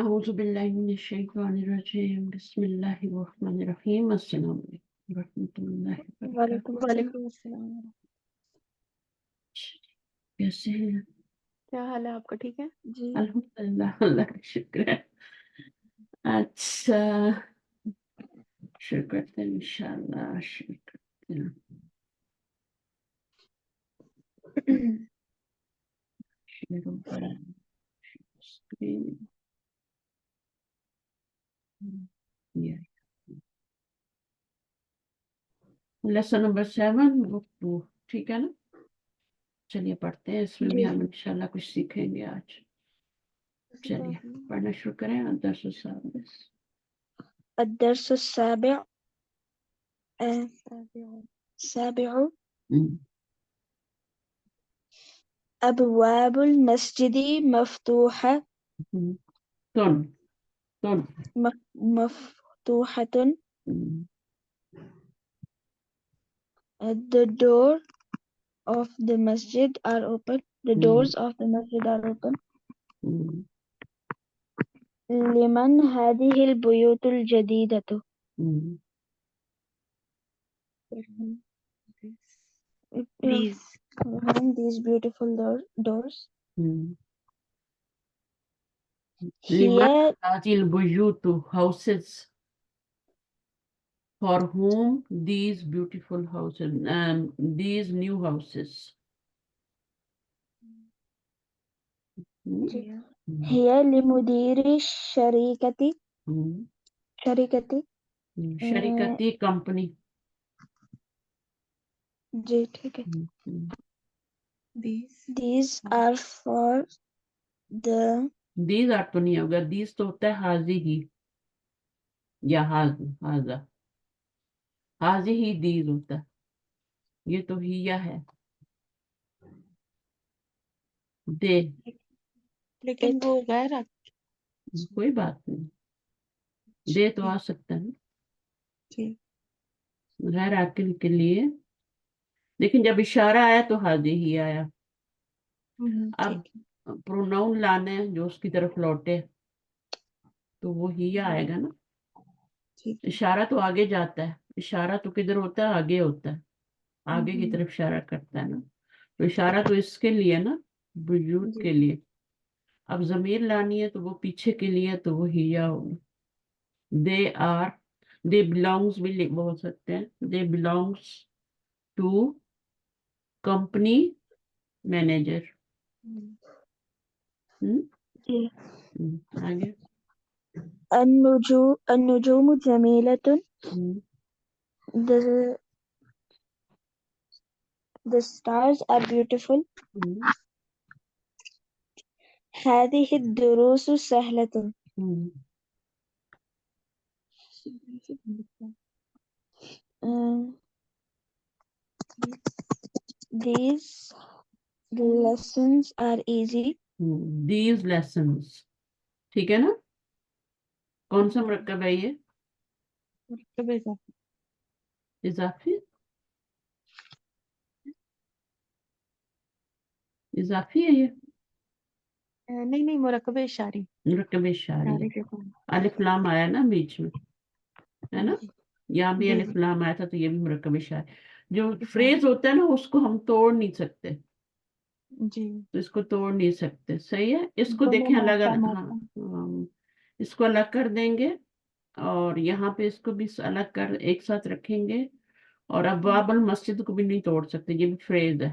أعوذ بالله من الشيطان الرجيم بسم الله الرحمن الرحيم السلام عليكم ورحمة الله وبركاته وعلیکم السلام. कैसे हैं کیا حال ہے آپ کا؟ ٹھیک ہے جی. अल्हम्दुलिल्लाह अल्लाह का शुक्र है अच्छा शुरू करते हैं इंशाल्लाह शुरू करते हैं शुरू करें स्क्रीन ये लेसन नंबर 7 बुक 2 ठीक है ना चलिए पढ़ते हैं इसमें भी جی. हम इंशाल्लाह कुछ सीखेंगे आज चलिए पढ़ना शुरू करें दर्स साबिस الدرس السابع. السابع أبواب المسجد مفتوحة. تن تن مفتوحة. The door of the masjid are open. The doors of the masjid are open. لمن هذه البيوت الجديدة. These beautiful doors. لمن هذه البيوت houses for whom these beautiful houses these new houses he لمدير الشركة. شركتي company جی ٹھیک ہے. These are for the. these are تو نہیں ہوگا these تو ہوتا ہے حاضی ہی یا حاضا حاضی ہی these ہوتا ہے یہ تو ہی یا ہے دے لیکن وہ غیر کوئی بات نہیں دے تو آ سکتا ہے غیر عاقل کے لیے لیکن جب اشارہ آیا تو حاضی ہی آیا اب پروناؤن لانا ہے جو اس کی طرف لوٹے تو وہ ہی آئے گا نا اشارہ تو آگے جاتا ہے اشارہ تو کدھر ہوتا ہے آگے ہوتا ہے آگے کی طرف اشارہ کرتا ہے نا تو اشارہ تو اس کے لیے نا وجود کے لیے اب ضمیر لانی ہے تو وہ پیچھے کے لیے تو وہ ہیا ہوگا دے آر دے بلانگس بھی بول سکتے ہیں دے بلانگس ٹو کمپنی مینیجر آگے النجوم جميلة. The stars are beautiful. هذه الدروس سهلة. These lessons are easy. these lessons ٹھیک ہے نا کون سا مرکب ہے یہ اضافی اضافی ہے یہ نہیں مرکب اشاری. مرکب اشاری الف لام آیا نا بیچ میں ہے نا یہاں بھی الف لام آیا تھا تو یہ بھی مرکب اشاری جو فریز ہوتا ہے نا اس کو ہم توڑ نہیں سکتے جی تو اس کو توڑ نہیں سکتے صحیح ہے اس کو دیکھیں الگ ہاں اس کو الگ کر دیں گے اور یہاں پہ اس کو بھی الگ کر ایک ساتھ رکھیں گے اور ابواب المسجد کو بھی نہیں توڑ سکتے یہ بھی فریز ہے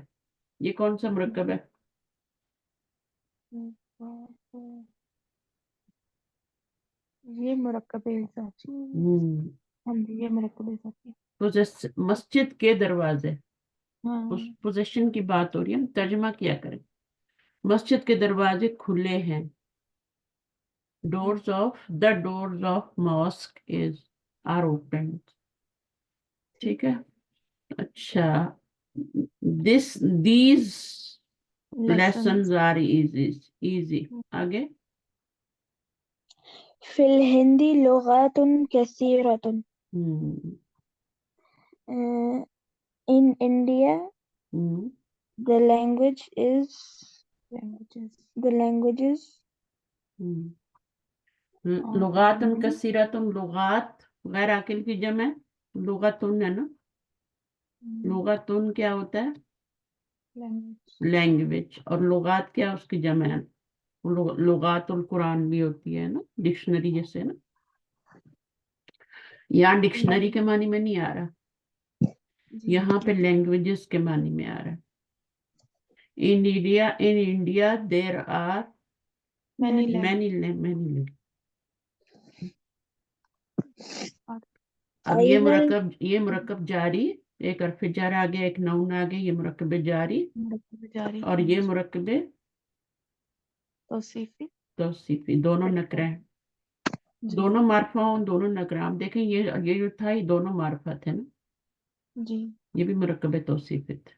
یہ کون سا مرکب ہے یہ مرکب اضافی. ہاں جی یہ مرکب اضافی. مسجد کے دروازے پوزیشن کی بات ہو رہی ہے ترجمہ کیا کریں مسجد کے دروازے کھلے ہیں doors of mosque are open ٹھیک ہے اچھا these lessons are easy آگے في الهند لغات كثيرة. In India the languages लुगातुन कसीरतुन, लुगात गैर आकिल की जम है, लुगातुन है ना। लुगातुन क्या होता है? लैंग्वेज। और लुगात क्या उसकी जम है? लुगातुल कुरान भी होती है ना, डिक्शनरी जैसे ना। यहाँ डिक्शनरी के मानी में नहीं आ रहा, यहाँ पे लैंग्वेजेस के मानी में आ रहा है। In India there are many. अब ये मुरक्कब जारी, एक हर्फ जर आ गया, एक नाउन आ गया, ये मुरक्कब जारी, और ये मुरक्कब तौसीफी, दोनों नकरे हैं, दोनों मार्फा, दोनों नकरा। आप देखें ये जो था, ये दोनों मार्फा थे ना, ये भी मुरक्कब तौसीफी थे।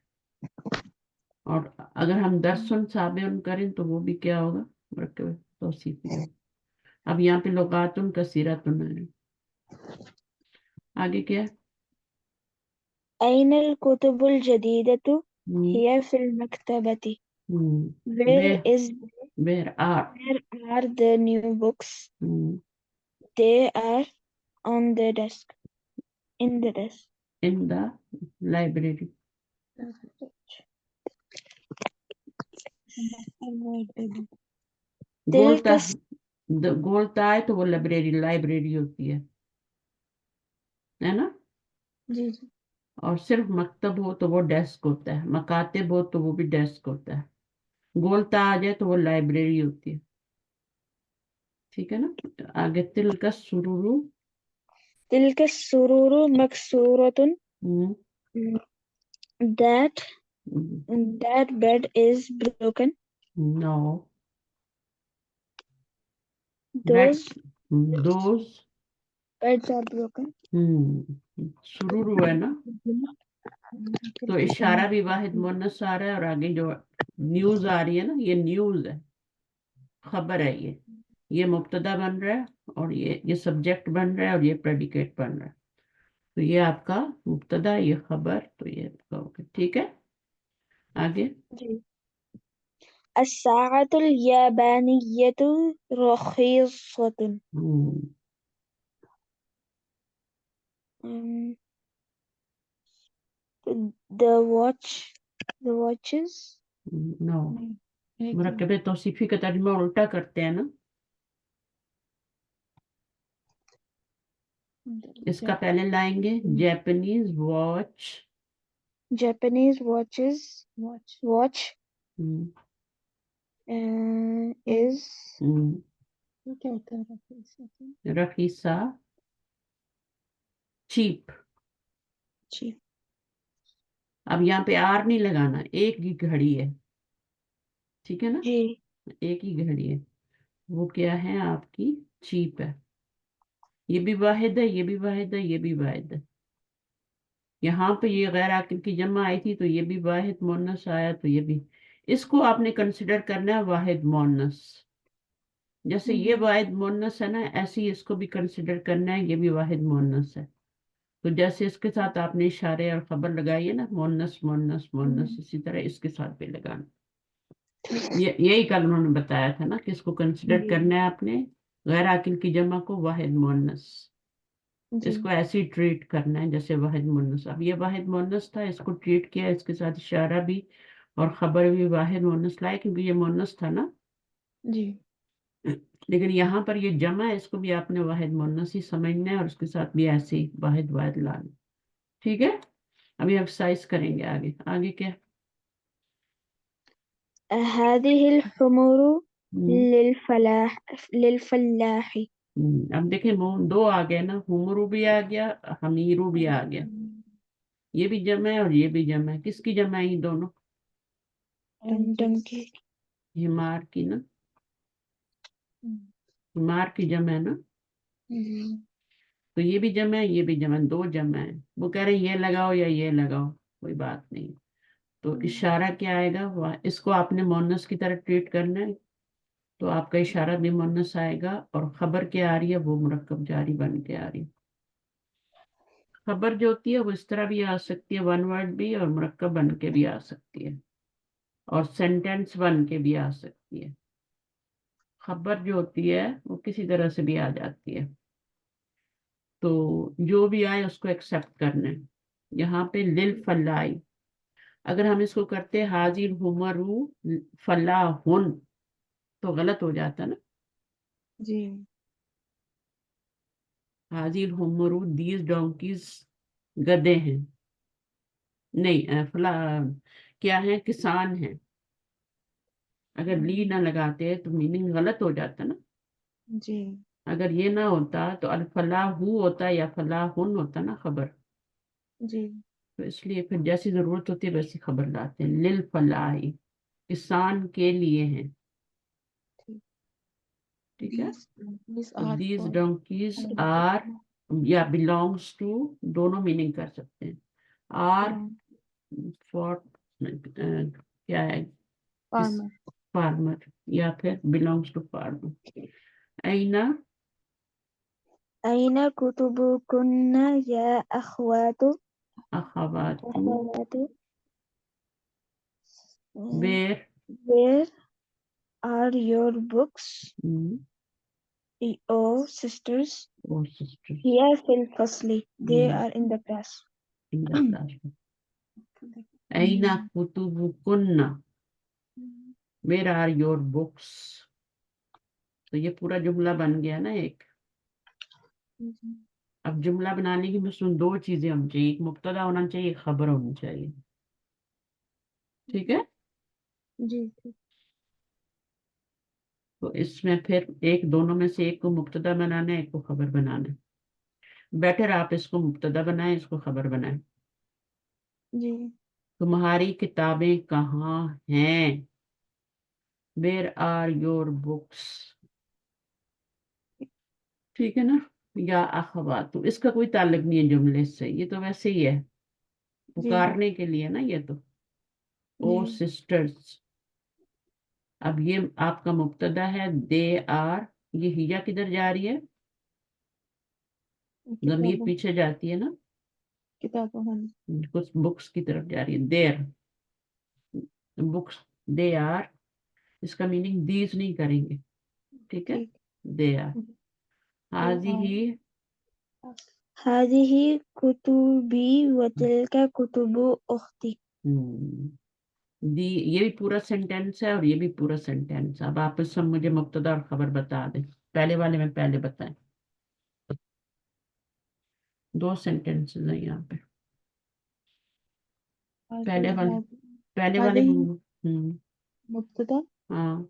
और अगर हम दरसन साबिन करें तो वो भी क्या होगा? मुरक्कब तौसीफी होगा। अब यहाँ पे लुगातुन कसीरतुन है। आगे क्या है? أين الكتب الجديدة؟ हम्म, هي في المكتبة. हम्म, Where where are, are the new books? They are on the desk. In the desk. in the library. गोलता, गोलता है तो वो लाइब्रेरी होती है ना। जी। और सिर्फ मकतब हो तो वो डेस्क होता है, मकातिब हो तो वो भी डेस्क होता है। गोलता आ जाए तो वो लाइब्रेरी होती है, ठीक है ना। आगे तिल का सुरूरू, تلك السرور مكسورة. That bed is broken. no, Those beds are broken. सुरूरू है ना, तो इशारा भी वाहिद मुन्नस आ रहा है। और आगे जो न्यूज आ रही है ना, ये न्यूज है, खबर है। ये मुब्तदा बन रहा है, और ये सब्जेक्ट बन रहा है, और ये प्रेडिकेट बन रहा है। तो ये आपका मुब्तदा, ये खबर, तो ये आपका हो गया, ठीक है। आगे जी। الساعة اليابانية رخيصة. The watches. नो, मुरक्कब तौसीफी का तर्जुमा उल्टा करते हैं ना। इसका पहले लाएंगे Japanese watch, Japanese watch is रखीसा, चीप। अब यहाँ पे आर नहीं लगाना, एक ही घड़ी है, ठीक है ना। जी। एक ही घड़ी है, वो क्या है आपकी? चीप है। ये भी वाहिद है, ये भी वाहिद है, ये भी वाहिद है। यहाँ पे ये गैर आकिल की जमा आई थी तो ये भी वाहिद मोनस आया, तो ये भी, इसको आपने कंसिडर करना है वाहिद मोनस। जैसे ये वाहिद मोनस है ना, ऐसे ही इसको भी कंसिडर करना है, ये भी वाहिद मोनस है। तो जैसे इसके साथ आपने इशारे और खबर लगाई है ना, मोनस मोनस मोनस, इसी तरह इसके साथ भी लगाना। यही कल उन्होंने बताया था ना कि इसको कंसिडर करना है आपने गैर आकिल की जमा को वाहिद मोनस, इसको ऐसे ही ट्रीट करना है जैसे वाहिद मुन्नस। अब ये वाहिद मुन्नस था, इसको ट्रीट किया, इसके साथ इशारा भी और खबर भी वाहिद मुन्नस लाए, क्योंकि ये मुन्नस था ना जी। लेकिन यहाँ पर ये जमा है, इसको भी आपने वाहिद मुन्नस ही समझना है, और उसके साथ भी ऐसे ही वाहिद वाहिद लाना, ठीक है। अभी एक्सरसाइज करेंगे। आगे आगे क्या? هذه الحمور للفلاح. अब देखें, दो आ गए ना, हुमरू भी आ गया, हमीरू भी आ गया। ये भी जमा है और ये भी जमा है। किसकी जमा है ये दोनों? डंकी। हिमार की ना, हिमार की जमा है ना। तो ये भी जमा है, ये भी जमा है, दो जमा है। वो कह रहे हैं ये लगाओ या ये लगाओ, कोई बात नहीं। तो इशारा क्या आएगा? इसको आपने मोनस की तरह ट्रीट करना है, तो आपका इशारा भी मोनस आएगा। और खबर क्या आ रही है? वो मुरक्कब जारी बन के आ रही है। खबर जो होती है वो इस तरह भी आ सकती है, वन वर्ड भी, और मुरक्कब बन के भी आ सकती है, और सेंटेंस बन के भी आ सकती है। खबर जो होती है वो किसी तरह से भी आ जाती है, तो जो भी आए उसको एक्सेप्ट करना है। यहाँ पे लिल फलाई, अगर हम इसको करते हाजिर हुमरू फलाहुन तो गलत हो जाता ना। जी। हाजिर हुमरू दीज डोंकीज, गधे हैं, नहीं फला क्या है, किसान है। अगर ली ना लगाते तो मीनिंग गलत हो जाता ना। जी। अगर ये ना होता तो अल फलाहू होता या फलाहुन होता ना खबर। जी। तो इसलिए फिर जैसी जरूरत होती है वैसी खबर लाते हैं। लिल फलाही, किसान के लिए है। ठीक है, These तो are these for donkeys are या बिलोंग्स टू, दोनों मीनिंग कर सकते हैं। आर belong फॉर क्या है, किस, farmer. फार्मर, या फिर बिलोंग्स टू फार्मर। ऐना أين كتبكن يا أخوات अखवातु, أخوات where Where are your books, O sisters? और सिस्टर्स Here في الفصل. They are in the class. In the class. ऐना कुतुबुकुन्ना, वेर आर योर बुक्स। तो ये पूरा जुमला बन गया ना एक। अब जुमला बनाने की उसमें दो चीजें होनी चाहिए, एक मुब्तदा होना चाहिए, एक खबर होनी चाहिए। ठीक है, जी। तो इसमें फिर एक, दोनों में से एक को मुब्तदा बनाना है, एक को खबर बनाना है। बेटर आप इसको मुब्तदा बनाएं, इसको खबर बनाएं। जी। तुम्हारी किताबें कहाँ हैं, वेयर आर योर बुक्स। ठीक है ना, या अखबार, तो इसका कोई ताल्लुक नहीं है जुमले से, ये तो वैसे ही है, जी। पुकारने के लिए ना ये तो। ओ जी। सिस्टर्स, अब ये आपका मुब्तदा है, दे आर, ये हिया किधर जा रही है, जमीर किताबों पीछे जाती है ना, किताबों हाँ जी। कुछ बुक्स की तरफ जा रही है, देर बुक्स, दे आर, इसका मीनिंग दीज नहीं करेंगे। ठीक है, ठीक। They are. They हाजी are. ही, هذه كتبي وتلك كتب أختي. दी, ये भी पूरा सेंटेंस है और ये भी पूरा सेंटेंस। अब आप सब मुझे मुब्तदा और खबर बता दें, पहले वाले में पहले बताएं। दो सेंटेंसेस हैं यहाँ पे, पहले वाले, पहले वाले هذه हम्म, مبتدأ हाँ,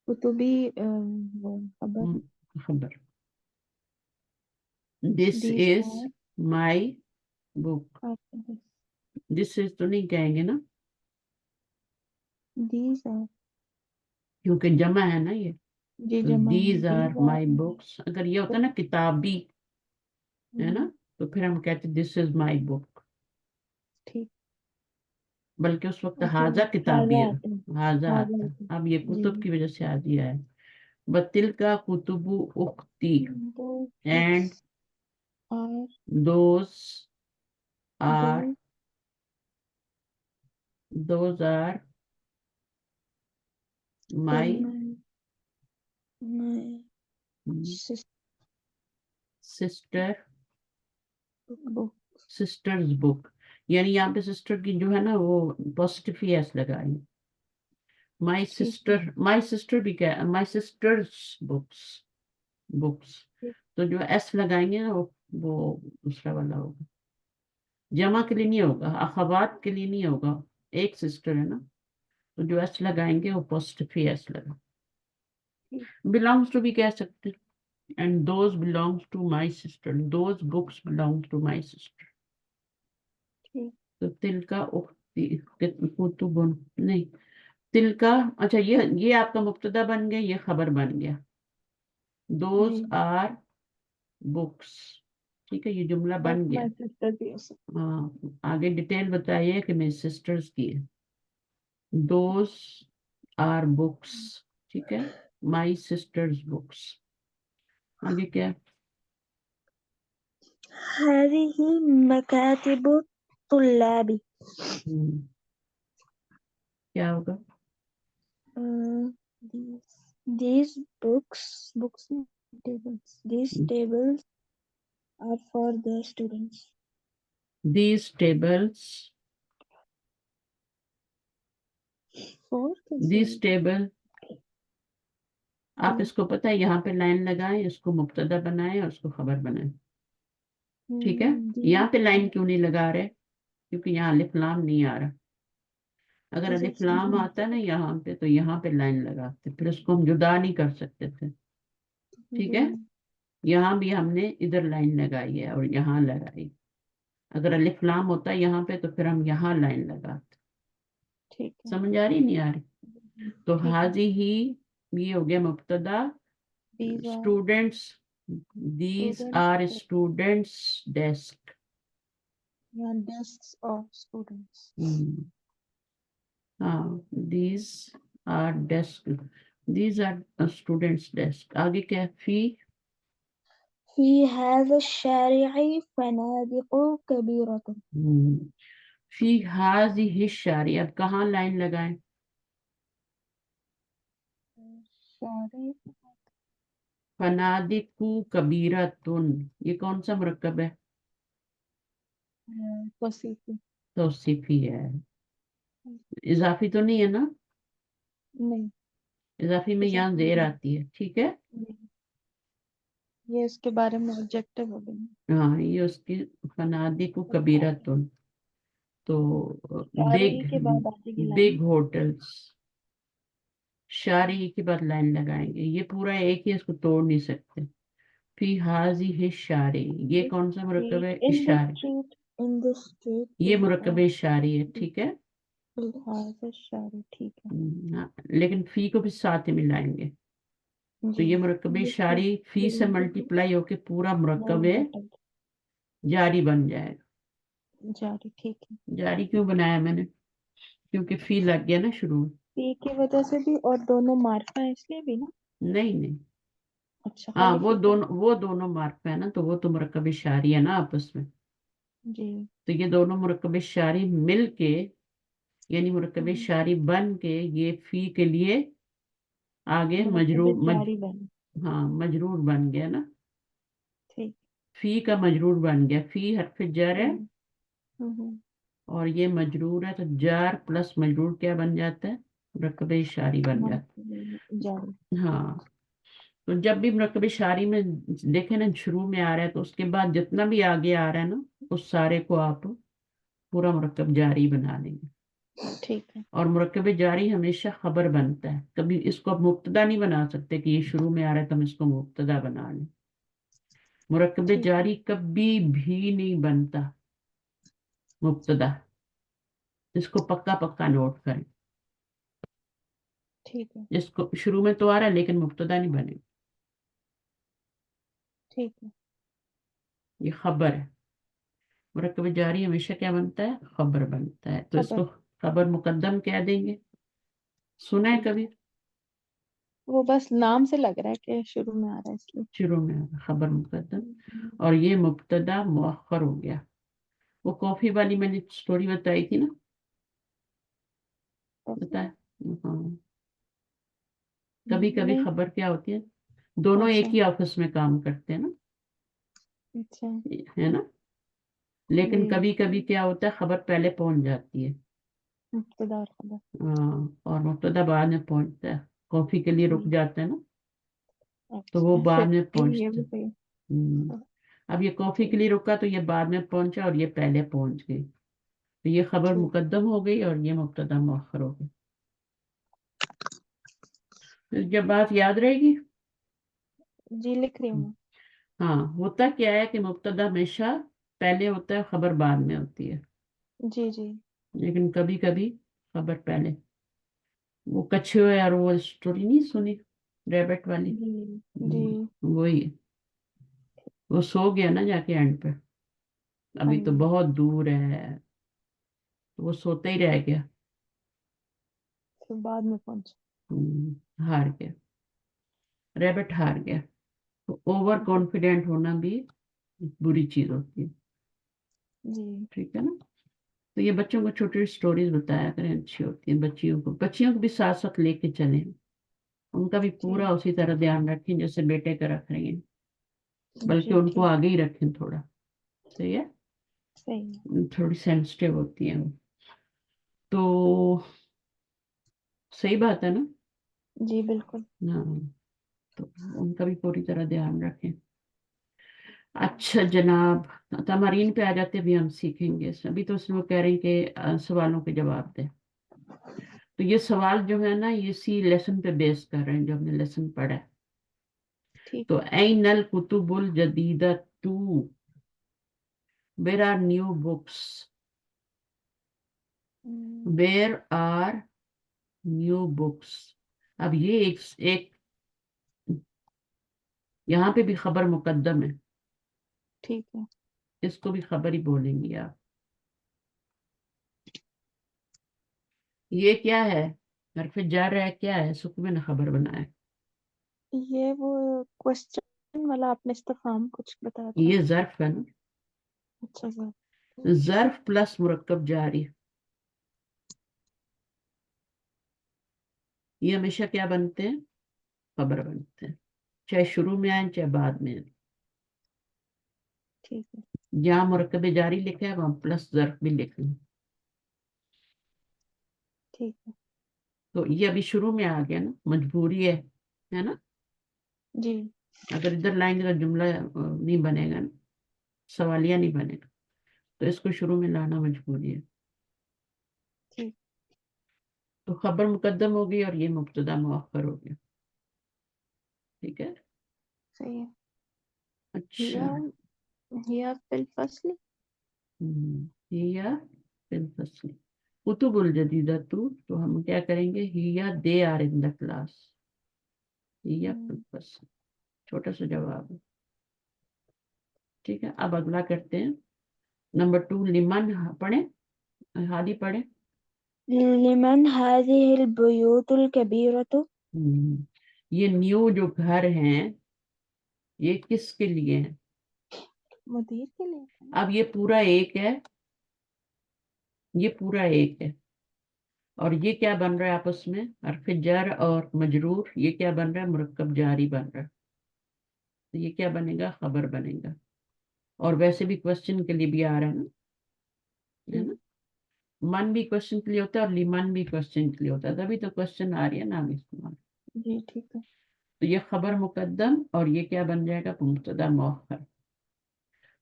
كتبي خبر. खबर। This These is are my book, are- this is तो नहीं कहेंगे ना, these are क्योंकि जमा है ना ये। जी तो जमा है. These are These are my books, अगर ये होता ना किताबी, है ना, तो फिर हम कहते दिस इज माई बुक। ठीक. बल्कि उस वक्त अच्छा हाजा किताबी, हाजा आते हैं. हाजा हाजा आता, आते अब ये हैं. जी. कुतुब की वजह से आ दिया है। बतिल का कुतुबु उख्ती, Those and books are those are, those those are my my sister sister, book. Sister's book. यानी यहाँ पे सिस्टर की जो है ना वो पॉजिटिव एस लगाई। ठीक है. माई सिस्टर भी क्या, माई सिस्टर्स बुक्स, बुक्स, ठीक. तो जो एस लगाएंगे ना वो दूसरा वाला होगा, जमा के लिए नहीं होगा, अखबात के लिए नहीं होगा, एक सिस्टर है ना, तो जो एस लगाएंगे वो पॉजिटिव एस लगा। ठीक. बिलोंग्स टू भी कह सकते हैं, and those belongs to my sister, those books belongs to my sister. ठीक. तो तिल का उख्ती, कुतुबुन नहीं, तिल का, अच्छा ये आपका मुब्तदा बन गया, ये खबर बन गया, दोज जी. Are books. ठीक है, ये जुमला Of बन गया। my sister भी हो सकता. हाँ, आगे डिटेल बताइए कि मेरी सिस्टर्स की है, दोज आर बुक्स। ठीक है, माई सिस्टर्स बुक्स। आगे क्या है? هذه مكاتب طلابي. क्या होगा? uh, these These books tables. These tables are for the students. These tables, these table, आप इसको पता है यहाँ पे लाइन लगाएं, इसको मुब्तदा बनाएं और इसको खबर बनाएं, ठीक है। यहाँ पे लाइन क्यों नहीं लगा रहे? क्योंकि यहाँ अलिफ लाम नहीं आ रहा। अगर अलिफ लाम आता ना यहाँ पे तो यहाँ पे लाइन लगाते, फिर उसको हम जुदा नहीं कर सकते थे, ठीक है। यहाँ भी हमने इधर लाइन लगाई है और यहाँ लगाई। अगर अलिफ लाम होता यहाँ पे तो फिर हम यहाँ लाइन लगाते। ठीक है, समझ आ रही नहीं आ रही? तो हाजी ही ये हो गया मुब्तदा। Students, these are students desk. Yeah, desks of students. हाँ, these are desk, these are students desk. आगे क्या? फी في هذا الشارع فنادق كبيرة. फी हाज़िहि शारी। अब कहाँ लाइन लगाएं? फनादिकु कबीरतुन, ये कौन सा मुरक्कब है? तौसीफी है। इजाफी तो नहीं है ना? नहीं, इजाफी में यहाँ देर आती है, ठीक है। ये इसके बारे में ऑब्जेक्टिव हो गई। हाँ, ये उसकी फनादिकु कबीरतुन, तो शारी के बाद आएगी लाइन। Big hotels. शारी के बाद लाइन लगाएंगे, ये पूरा एक ही, इसको तोड़ नहीं सकते। फी हाज़िहि शारी, ये कौन सा मुरक्कब है? इशारी। इन द स्ट्रीट ये मुरक्कब इशारी है, ठीक है। शारी, ठीक है। हाँ, लेकिन फी को भी साथ ही मिलाएंगे, तो ये मुरक्कब इशारी फी से मल्टीप्लाई होके पूरा मुरक्कब जारी बन जाएगा। जारी, ठीक है। जारी क्यों बनाया मैंने? क्योंकि फी लग गया ना शुरू में। फी की वजह से भी, और दोनों मार्फा है इसलिए भी ना। नहीं नहीं, अच्छा, हाँ खाली वो दोनों मार्फा है ना, तो वो तो मुरक्कब इशारी है ना आपस में। जी, तो ये दोनों मुरक्कब इशारी मिल के, यानी मुरक्कब इशारी बन के ये फी के लिए आगे जारी बन। हाँ, मजरूर बन गया ना। ठीक। फी का मजरूर बन गया, फी हर्फ जर है हम्म, और ये मजरूर है, तो जार प्लस मजरूर क्या बन जाता है? मुरक्कब इशारी बन जाता जारी। है। हाँ, तो जब भी मुरक्कब इशारी में देखे ना शुरू में आ रहा है, तो उसके बाद जितना भी आगे आ रहा है ना, उस सारे को आप पूरा मुरक्कब जारी बना लेंगे। ठीक है। और मुरक्कब जारी हमेशा खबर बनता है, कभी इसको आप मुब्तदा नहीं बना सकते कि ये शुरू में आ रहा है तो हम इसको मुब्तदा बना लें। मुरक्कब जारी कभी भी नहीं बनता मुब्तदा, इसको पक्का पक्का नोट करें। ठीक है। इसको शुरू में तो आ रहा है लेकिन मुब्तदा नहीं बने, ठीक है। ये खबर है। मुरक्कब जारी हमेशा क्या बनता है? खबर बनता है, तो इसको खबर मुकद्दम कह देंगे। सुना है कभी? वो बस नाम से लग रहा है कि शुरू में आ रहा है इसलिए। शुरू में आ रहा है, खबर मुकद्दम। और ये मुब्तदा मुअख्खर हो गया। वो कॉफी वाली मैंने स्टोरी बताई थी ना, पता है? हाँ, कभी कभी नहीं। खबर क्या होती है, दोनों एक ही ऑफिस में काम करते हैं ना, अच्छा। है ना, लेकिन जी, कभी कभी क्या होता है, खबर पहले पहुंच जाती है। मुब्तदा और खबर। हाँ, और मुब्तदा बाद में पहुंचता है, कॉफी के लिए रुक जाता है ना, तो वो अच्छा, बाद में सही, ये पहुंचता भी है। सही। अब ये कॉफी के ठीक। लिए रुका तो ये बाद में पहुंचा और ये पहले पहुंच गई, तो ये खबर ठीक। मुकद्दम हो गई और ये मुब्तदा मुअख्खर हो गई। तो जब बात याद रहेगी। जी, लिख रही हूँ। हाँ, होता क्या है कि मुब्तदा हमेशा पहले होता है, खबर बाद में होती है, जी जी। लेकिन कभी कभी खबर पहले। वो कछुए और वो स्टोरी नहीं सुनी, रैबिट वाली? जी जी। वही, वो सो गया ना जाके एंड पे, हाँ अभी तो जी। बहुत दूर है, तो वो सोता ही रह गया। फिर बाद में पहुंच। हार गया, रैबिट हार गया। तो ओवर कॉन्फिडेंट होना भी एक बुरी चीज होती है, जी। ठीक है ना। तो ये बच्चों को छोटी स्टोरीज बताया करें, अच्छी होती है, बच्चियों को भी साथ साथ लेके चलें। उनका भी पूरा उसी तरह ध्यान रखें जैसे बेटे का रख रही हैं, बल्कि जी उनको ठीक, आगे ही रखें थोड़ा। सही है, सही है। थोड़ी सेंसिटिव होती है वो। तो सही बात है ना। जी बिल्कुल। हाँ, तो उनका भी पूरी तरह ध्यान रखें। अच्छा जनाब, तमारीन पे आ जाते हैं, अभी हम सीखेंगे। अभी तो उसमें वो कह रहे हैं कि सवालों के जवाब दें। तो ये सवाल जो है ना, ये इसी लेसन पे बेस कर रहे हैं जो हमने लेसन पढ़ा है। ठीक तो है। ऐनल कुतुबुल जदीदा तू, where are new books, hmm, where are new books. अब ये एक यहाँ पे भी खबर मुकद्दम है, ठीक है। इसको भी खबर ही बोलेंगे आप। ये क्या है, हरफ जार है, क्या है, सुकून में खबर बनाए। ये वो क्वेश्चन वाला आपने इस्तेफाम कुछ बताया था। ये जर्फ है ना, अच्छा सर। जर्फ प्लस मुरक्कब जारी, ये हमेशा क्या बनते हैं, खबर बनते हैं, चाहे शुरू में आए चाहे बाद में आए। ठीक है। जहाँ मुरक्कब जारी लिखा है वहां प्लस जर्फ भी लिख लें। ठीक है। तो ये अभी शुरू में आ गया ना, मजबूरी है ना। जी अगर इधर लाएंगे तो जुमला नहीं बनेगा ना, सवालिया नहीं बनेगा। तो इसको शुरू में लाना मजबूरी है। ठीक, तो खबर मुकद्दम हो गई और ये मुब्तदा मुअख्खर हो गया। ठीक है। सही है। अच्छा। हिया, हिया फिल फस्ल। हिया फिल फस्ल कुतुबुल जदीदतु, तो हम क्या करेंगे, हिया they are in the class, हिया फिल फस्ल, छोटा सा जवाब है। ठीक है, अब अगला करते हैं। नंबर 2, लिमन पढ़े, हादी पढ़े। लिमन हाज़िहिल बुयूतुल कबीरतु। हम्म, ये न्यू जो घर हैं, ये किसके लिए है। मुदीर के लिए था ना? अब ये पूरा एक है, ये पूरा एक है, और ये क्या बन रहा है आपस में, हर्फ जर और मजरूर, ये क्या बन रहा है, मुरक्कब जारी बन रहा है। तो ये क्या बनेगा, खबर बनेगा। और वैसे भी क्वेश्चन के लिए भी आ रहा है ना, है जी। ना। मन भी क्वेश्चन के लिए होता है और लिमन भी क्वेश्चन के लिए होता है, तभी तो क्वेश्चन आ रही है नाम इस्तेमाल। जी ठीक है। तो ये खबर मुकद्दम और ये क्या बन जाएगा, मुब्तदा मुअख्खर।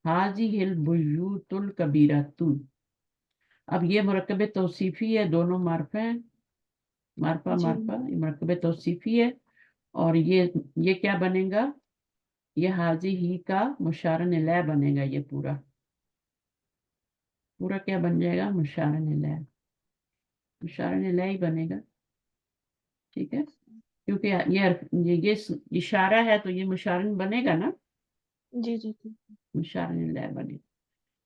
हाजिहिल बुयूतुल कबीरतुल, अब ये मुरक्कब तौसीफी है, दोनों मार्फा है, मार्फा जी मार्फा, ये मुरक्कब तौसीफी है। और ये क्या बनेगा, ये हाजी ही का मुशारन इलैह बनेगा। ये पूरा पूरा क्या बन जाएगा, मुशारन इलैह, मुशारन इलैह ही बनेगा। ठीक है, क्योंकि ये इशारा है तो ये मुशारन बनेगा ना, जी जी ठीक है। मुशारन इलैह बनेगा।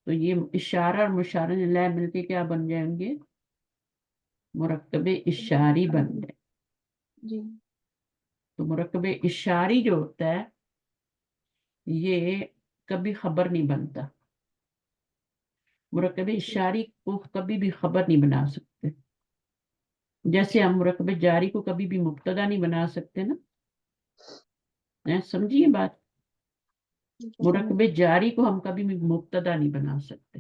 तो ये इशारा और मुशारन इलैह मिलके क्या बन जाएंगे, मुरक्कब इशारी बन जाए। जी तो मुरक्कब इशारी जो होता है, ये कभी खबर नहीं बनता। मुरक्कब ठीक। इशारी को कभी भी खबर नहीं बना सकते। जैसे अच्छा। हम मुरक्कब जारी को कभी भी मुब्तदा नहीं बना सकते ना, समझिए बात। ठीक है, समझ मुरक्कब गई। जारी को हम कभी भी मुब्तदा नहीं बना सकते।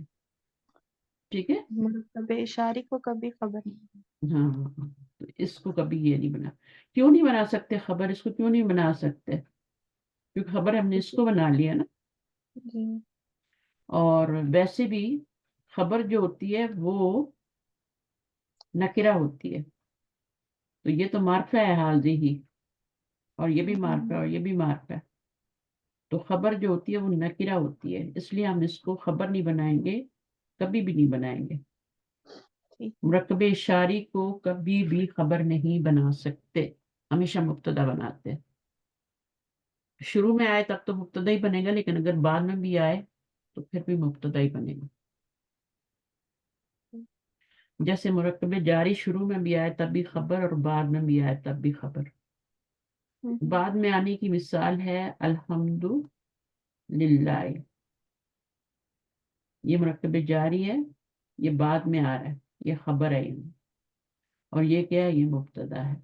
ठीक है। मतलब इशारे को कभी खबर नहीं। हाँ हाँ, हाँ। तो इसको कभी ये नहीं बना, क्यों नहीं बना सकते खबर, इसको क्यों नहीं बना सकते, क्योंकि खबर हमने क्योंकि इसको बना लिया ना। जी और वैसे भी खबर जो होती है वो नकिरा होती है। तो ये तो मार्फा है हाजी ही, और ये भी मार्फा है और ये भी मार्फा है। तो खबर जो होती है वो नकिरा होती है, इसलिए हम इसको खबर नहीं बनाएंगे, कभी भी नहीं बनाएंगे। ठीक है। मुरक्कब इशारी को कभी भी खबर नहीं बना सकते, हमेशा मुब्तदा बनाते हैं। शुरू में आए तब तो मुब्तदा ही बनेगा, लेकिन अगर बाद में भी आए तो फिर भी मुब्तदा ही बनेगा। जैसे मुरक्कब जारी शुरू में भी आए तब भी खबर, और बाद में भी आए तब भी खबर। हम्म, बाद में आने की मिसाल है अल्हम्दुलिल्लाह, ये मुरक्कब जारी है, ये बाद में आ रहा है, ये खबर है ये, और ये क्या है, ये मुब्तदा है।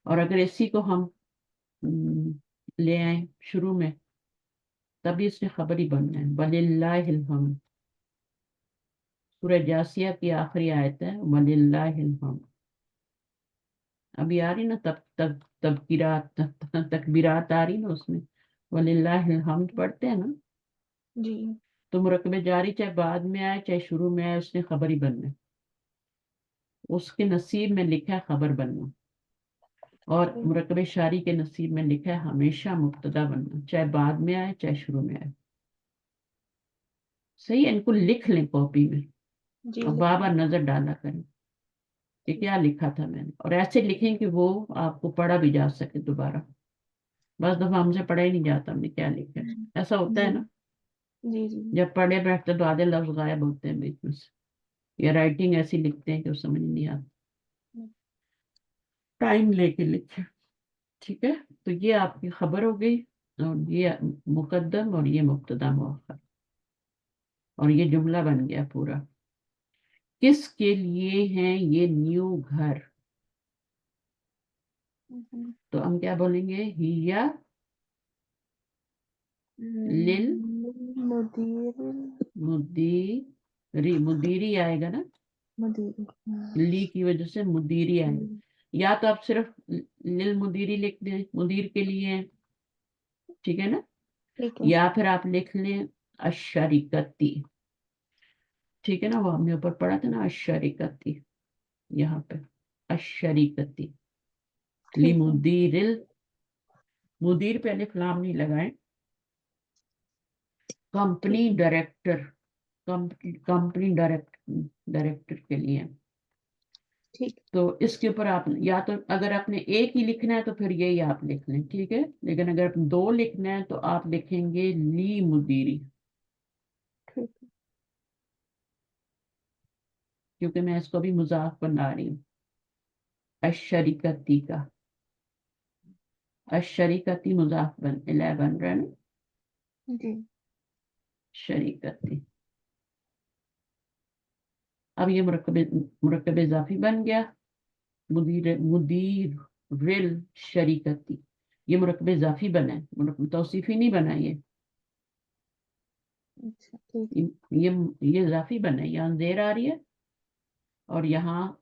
اور اگر اسی کو ہم لے آئیں شروع میں تبھی اس نے خبر ہی بننا ہے. وَلِلَّهِ الْحَمْدُ. سورہ جاسیہ کی آخری آیت ہے وَلِلَّهِ الْحَمْدُ. ابھی آ رہی نا تکبیرات آ رہی نا اس میں وَلِلَّهِ الْحَمْدُ پڑھتے ہیں نا. جی تو مرکب جاری چاہے بعد میں آئے چاہے شروع میں آئے اس نے خبر ہی بننا ہے. اس کے نصیب میں لکھا ہے خبر بننا اور مرکب شاری کے نصیب میں لکھا ہے ہمیشہ مبتدا بننا چاہے بعد میں آئے چاہے شروع میں آئے. صحیح ہے. ان کو لکھ لیں کاپی میں جی اور بار بار نظر ڈالا کریں کہ کیا لکھا تھا میں نے اور ایسے لکھیں کہ وہ آپ کو پڑھا بھی جا سکے دوبارہ. بس دفعہ ہم سے پڑھا ہی نہیں جاتا ہم نے کیا لکھا ہے. ایسا ہوتا ہے نا جی جی جب پڑھے بیٹھتے تو آدھے لفظ غائب ہوتے ہیں بیچ میں سے یا رائٹنگ ایسی لکھتے ہیں کہ وہ سمجھ نہیں آتی. ٹائم لے کے لکھیں. ٹھیک ہے. تو یہ آپ کی خبر ہو گئی اور یہ مقدم اور یہ مبتدا مؤخر اور یہ جملہ بن گیا پورا. کس کے لیے ہیں یہ نیو گھر؟ تو ہم کیا بولیں گے ہیا لل مدیری آئے گا نا لی کی وجہ سے مدیری آئے گا. یا تو آپ صرف للمدیری لکھ دیں مدیر کے لیے ٹھیک ہے نا. ٹھیک ہے یا پھر آپ لکھ لیں الشریکتی. ٹھیک ہے نا وہ ہم نے اوپر پڑھا تھا نا الشریکتی یہاں پہ الشریکتی لمدیر مدیر پہ الف لام نہیں لگائیں. کمپنی ڈائریکٹر کمپنی ڈائریکٹر کے لیے. ٹھیک تو اس کے اوپر آپ یا تو اگر آپ نے ایک ہی لکھنا ہے تو پھر یہی آپ لکھ لیں ٹھیک ہے. لیکن اگر آپ دو لکھنا ہے تو آپ لکھیں گے لی مدیری ٹھیک کیونکہ میں اس کو بھی مضاف بنا رہی ہوں. الشریکتی کا الشریکتی مضاف بن رہا ہے نا جی شریکتی. اب یہ مرکب اضافی بن گیا مدیر رل شریکتی. یہ مرکب اضافی بنا ہے مرکب توصیفی نہیں بنا. اچھا ٹھیک یہ اضافی بنا ہے. یہاں زیر آ رہی ہے اور یہاں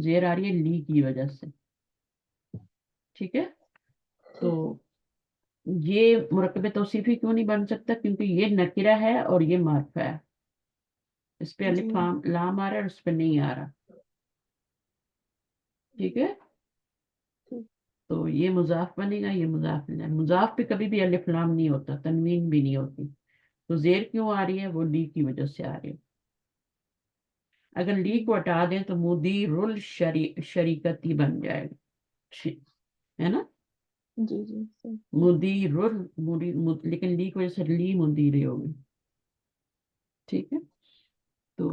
زیر آ رہی ہے لی کی وجہ سے. ٹھیک ہے. تو یہ مرکب توصیفی کیوں نہیں بن سکتا کیونکہ یہ نکرہ ہے اور یہ معرفہ ہے. اس پہ الف لام آ رہا ہے اور اس پہ نہیں آ رہا. ٹھیک ہے. تو یہ مضاف بنے گا یہ مضاف بنے گا. مضاف پہ کبھی بھی الف لام نہیں ہوتا تنوین بھی نہیں ہوتی. تو زیر کیوں آ رہی ہے وہ لی کی وجہ سے آ رہی ہے. اگر لی کو ہٹا دیں تو مدیر شریکتی بن جائے گا ہے نا. جی جی مدیر لیکن لی کی وجہ سے لی مدیر ہوگی. ٹھیک ہے. تو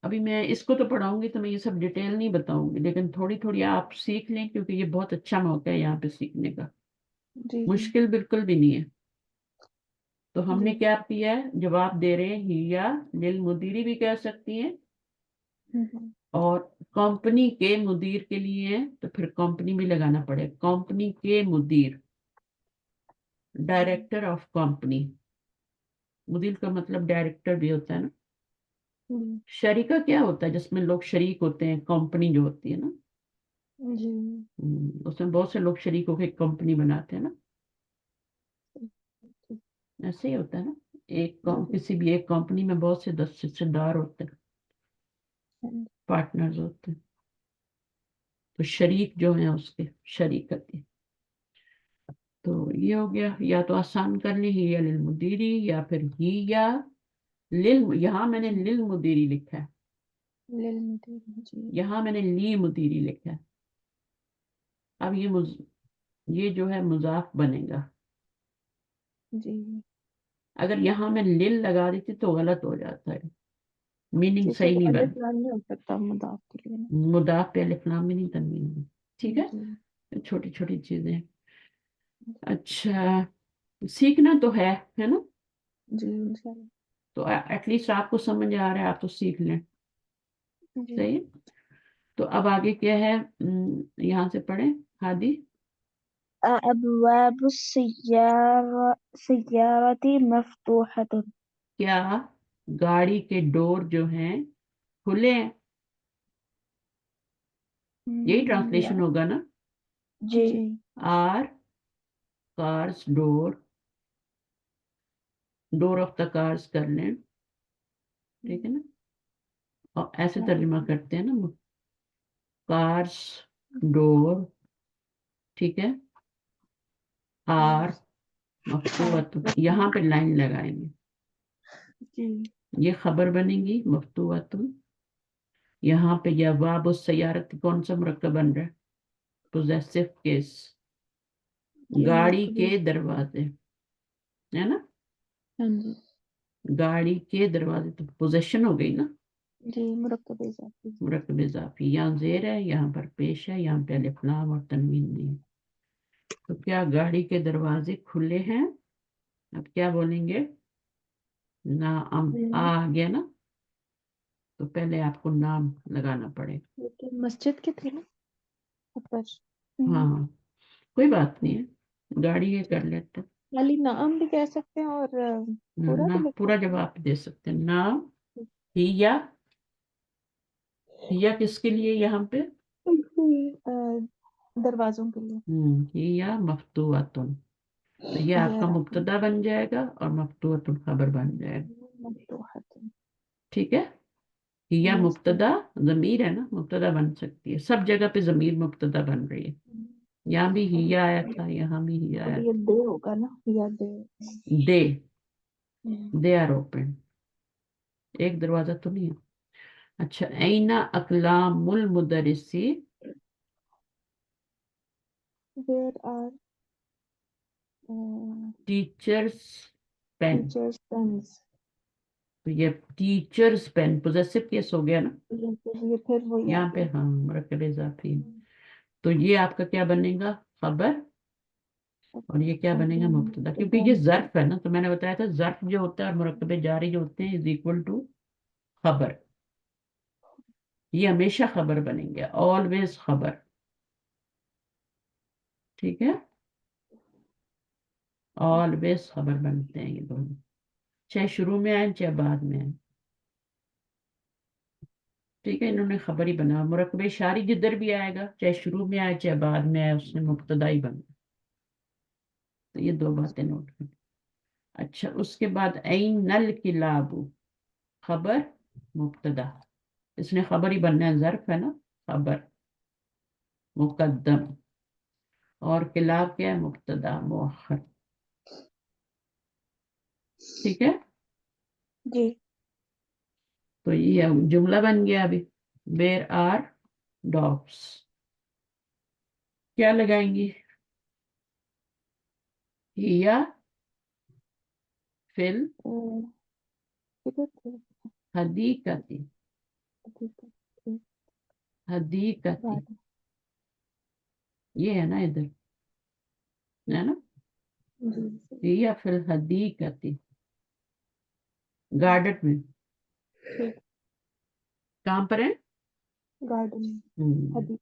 ابھی میں اس کو تو پڑھاؤں گی تو میں یہ سب ڈیٹیل نہیں بتاؤں گی لیکن تھوڑی تھوڑی آپ سیکھ لیں کیونکہ یہ بہت اچھا موقع ہے یہاں پہ سیکھنے کا. جی مشکل بالکل بھی نہیں ہے. تو ہم نے جی کیا کیا ہے جواب دے رہے ہیں یا للمدیری بھی کہہ سکتی ہیں اور کمپنی کے مدیر کے لیے تو پھر کمپنی بھی لگانا پڑے. کمپنی کے مدیر ڈائریکٹر آف کمپنی. مدیر کا مطلب ڈائریکٹر بھی ہوتا ہے نا. شریکہ کیا ہوتا ہے جس میں لوگ شریک ہوتے ہیں کمپنی جو ہوتی ہے نا جی اس میں بہت سے لوگ شریک ہو کے کمپنی بناتے ہیں نا. ایسے ہی ہوتا ہے نا. کسی بھی ایک کمپنی میں بہت سے 10 حصے دار ہوتے ہیں پارٹنرز ہوتے ہیں. تو شریک جو ہیں اس کے شریکت. تو یہ ہو گیا. یا تو آسان کر لی ہی یا للمدیری یا پھر ہی یا یہاں میں نے للمدیری لکھا ہے یہاں میں نے لی مدیری لکھا ہے. اب یہ جو ہے مضاف بنے گا. جی اگر یہاں میں لل لگا دیتی تو غلط ہو جاتا ہے میننگ صحیح نہیں بن. نہیں ہو سکتا مضاف کے لیے مضاف پہ الف لام بھی نہیں تنوین. ٹھیک ہے. جی چھوٹی چھوٹی چیزیں. اچھا سیکھنا تو ہے نا. جی انشاءاللہ. تو ایٹ لیسٹ آپ کو سمجھ آ رہا ہے آپ تو سیکھ لیں. جی صحیح. تو اب آگے کیا ہے یہاں سے پڑھیں ہادی. أبواب السيارة مفتوحة. کیا گاڑی کے ڈور جو ہیں کھلے ہیں؟ یہی ٹرانسلیشن ہوگا نا. جی. Are cars door of the cars کر لیں. ٹھیک ہے نا. اور ایسے ترجمہ کرتے ہیں نا کارس ڈور. ٹھیک ہے. آر مفتوحۃ. یہاں پہ لائن لگائیں گے. یہ خبر بنے گی مفتوحۃ. یہاں پہ یا باب السیارت کون سا مرکب بن رہا ہے؟ Possessive case. گاڑی کے دروازے ہے نا. گاڑی کے دروازے تو پوزیشن ہو گئی نا. جی. مرکب اضافی. مرکب اضافی. یہاں زیر ہے، یہاں پر پیش ہے، یہاں پہ الف لام اور تنوین نہیں. تو کیا گاڑی کے دروازے کھلے ہیں؟ اب کیا بولیں گے؟ نعم. آ گیا نا. تو پہلے آپ کو نام لگانا پڑے. مسجد کے تھے نا اوپر. ہاں کوئی بات نہیں ہے، گاڑی یہ کر لیتے. خالی نام بھی کہہ سکتے ہیں اور پورا بھی لکھ پورا جواب دے سکتے ہیں. نام ہیا. ہیا کس کے لیے یہاں پہ؟ دروازوں کے لیے. ہیا مفتوحۃ. تو یہ آپ کا مبتدا بن جائے گا اور مفتوحۃ خبر بن جائے گا. ٹھیک ہے. ہیا مبتدا ضمیر ہے نا، مبتدا بن سکتی ہے. سب جگہ پہ ضمیر مبتدا بن رہی ہے. یہاں بھی ہیا آیا تھا، یہاں بھی ہیا آیا تھا. دے ہوگا نا یا دے. They are open. ایک دروازہ تو نہیں ہے. اچھا. اینا اقلام المدرسی. Where are teachers' pen. teachers' pens? تو یہ ٹیچرس پین پوزیسو کیس ہو گیا نا. یہ پھر وہی یہاں پہ ہاں مرکب اضافی. تو یہ آپ کا کیا بنے گا؟ خبر. اور یہ کیا بنے گا؟ مبتدا. کیونکہ یہ ظرف ہے نا، تو میں نے بتایا تھا ظرف جو ہوتا ہے اور مرکب جاری جو ہوتے ہیں از اکول ٹو خبر. یہ ہمیشہ خبر بنیں گے. آلویز خبر. ٹھیک ہے. آلویز خبر بنتے ہیں یہ دونوں، چاہے شروع میں آئے چاہے بعد میں آئے. ٹھیک ہے. انہوں نے خبر ہی بنا. مرکب اشاری جدھر بھی آئے گا، چاہے شروع میں آئے چاہے بعد میں آئے، اس نے مبتدا ہی بنا. تو یہ دو باتیں نوٹ کریں. اچھا. اس کے بعد این الکلاب. خبر مبتدا. اس نے خبر ہی بننا ہے، ظرف ہے نا. خبر مقدم. اور کلاب کیا ہے؟ مبتدا مؤخر. ٹھیک ہے. جی. تو یہ جملہ بن گیا ابھی. Where are dogs. کیا لگائیں گی؟ ہیا فل حدیقتی. حدیقتی یہ ہے نا ادھر، ہے نا. ہیا فل حدیقتی. گارڈن میں. کہاں پر ہے؟ گارڈن.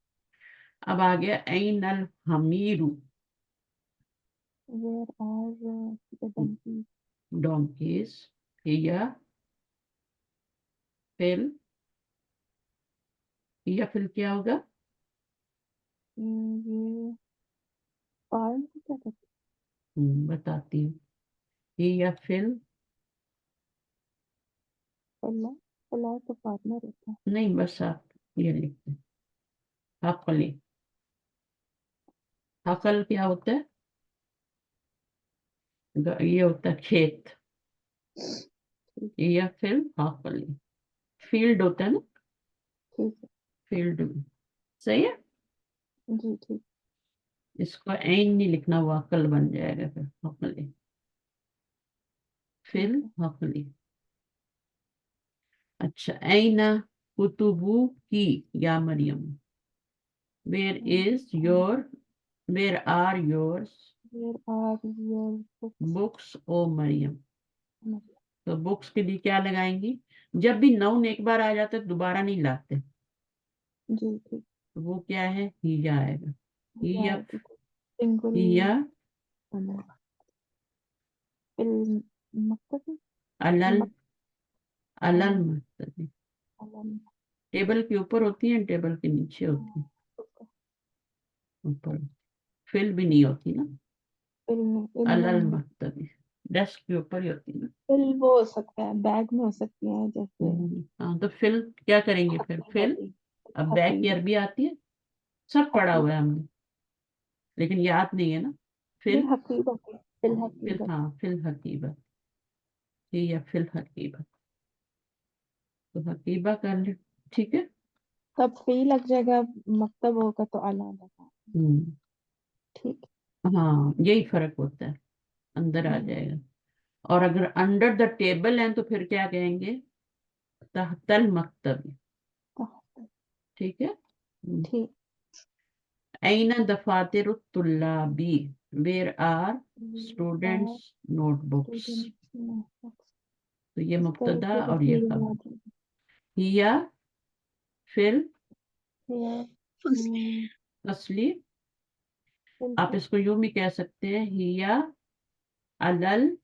اب آ گیا این الحمیرو. Where are the donkeys? Donkeys. ہیا فل. ہیا فل کیا ہوگا؟ یہ فارم کو کیا کہتے بتاتی ہوں. ہیا فل. ہیں؟ اللہ تو پارٹنر ہوتا ہے. نہیں بس آپ یہ لکھتے ہیں حقلی. حقل کیا ہوتا ہے؟ یہ ہوتا ہے کھیت. یا پھر حقلی. فیلڈ ہوتا ہے نا. ٹھیک ہے. فیلڈ میں. صحیح ہے. جی ٹھیک. اس کو عین نہیں لکھنا، وہ عقل بن جائے گا پھر. حقلی. فل حقلی. اچھا. اینا کتبو کی یا Maryam. Where is your. Where are yours Where are your books? Books O Maryam. تو بکس کے لیے کیا لگائیں گی؟ جب بھی نون ایک بار آ جاتا ہے دوبارہ نہیں لاتے. جی ٹھیک. تو وہ کیا ہے؟ ہیا آئے گا. ہیا single हिया المكتب अलल अलल अलम मक्तबी। अलम टेबल के ऊपर होती है, टेबल के नीचे होती है, ऊपर फिल भी नहीं होती ना, अलल मक्तबी डेस्क के ऊपर ही होती है ना। फिल वो हो सकता है, बैग में हो सकती है, जैसे हाँ तो फिल क्या करेंगे फिर, खतीब फिल। होती, अब बैक की खतीब अरबी आती है, सब पढ़ा खतीब हुआ है हमने, लेकिन याद नहीं है ना। नहीं, फिल, हकीब होती, फिल फिल हकीबत। हाँ फिल हकीबत, ठीक है फिल हकीबत, तो हकीबा कर ले, ठीक है। तब फी लग जाएगा, मकतब होगा तो अला लगा। हम्म, ठीक। हाँ यही फर्क होता है, अंदर आ जाएगा। और अगर अंडर द टेबल है तो फिर क्या कहेंगे, तहतल मकतबी, ठीक है। ठीक। ऐन दफातिर तुल्लाबी, वेयर आर स्टूडेंट्स नोटबुक्स। तो ये इस तरह मुब्तदा से और ये तस्वीर खबर। लगा दी। हिया फिल फिर, असली, फिल आप इसको यूं भी कह सकते हैं, हिया अलल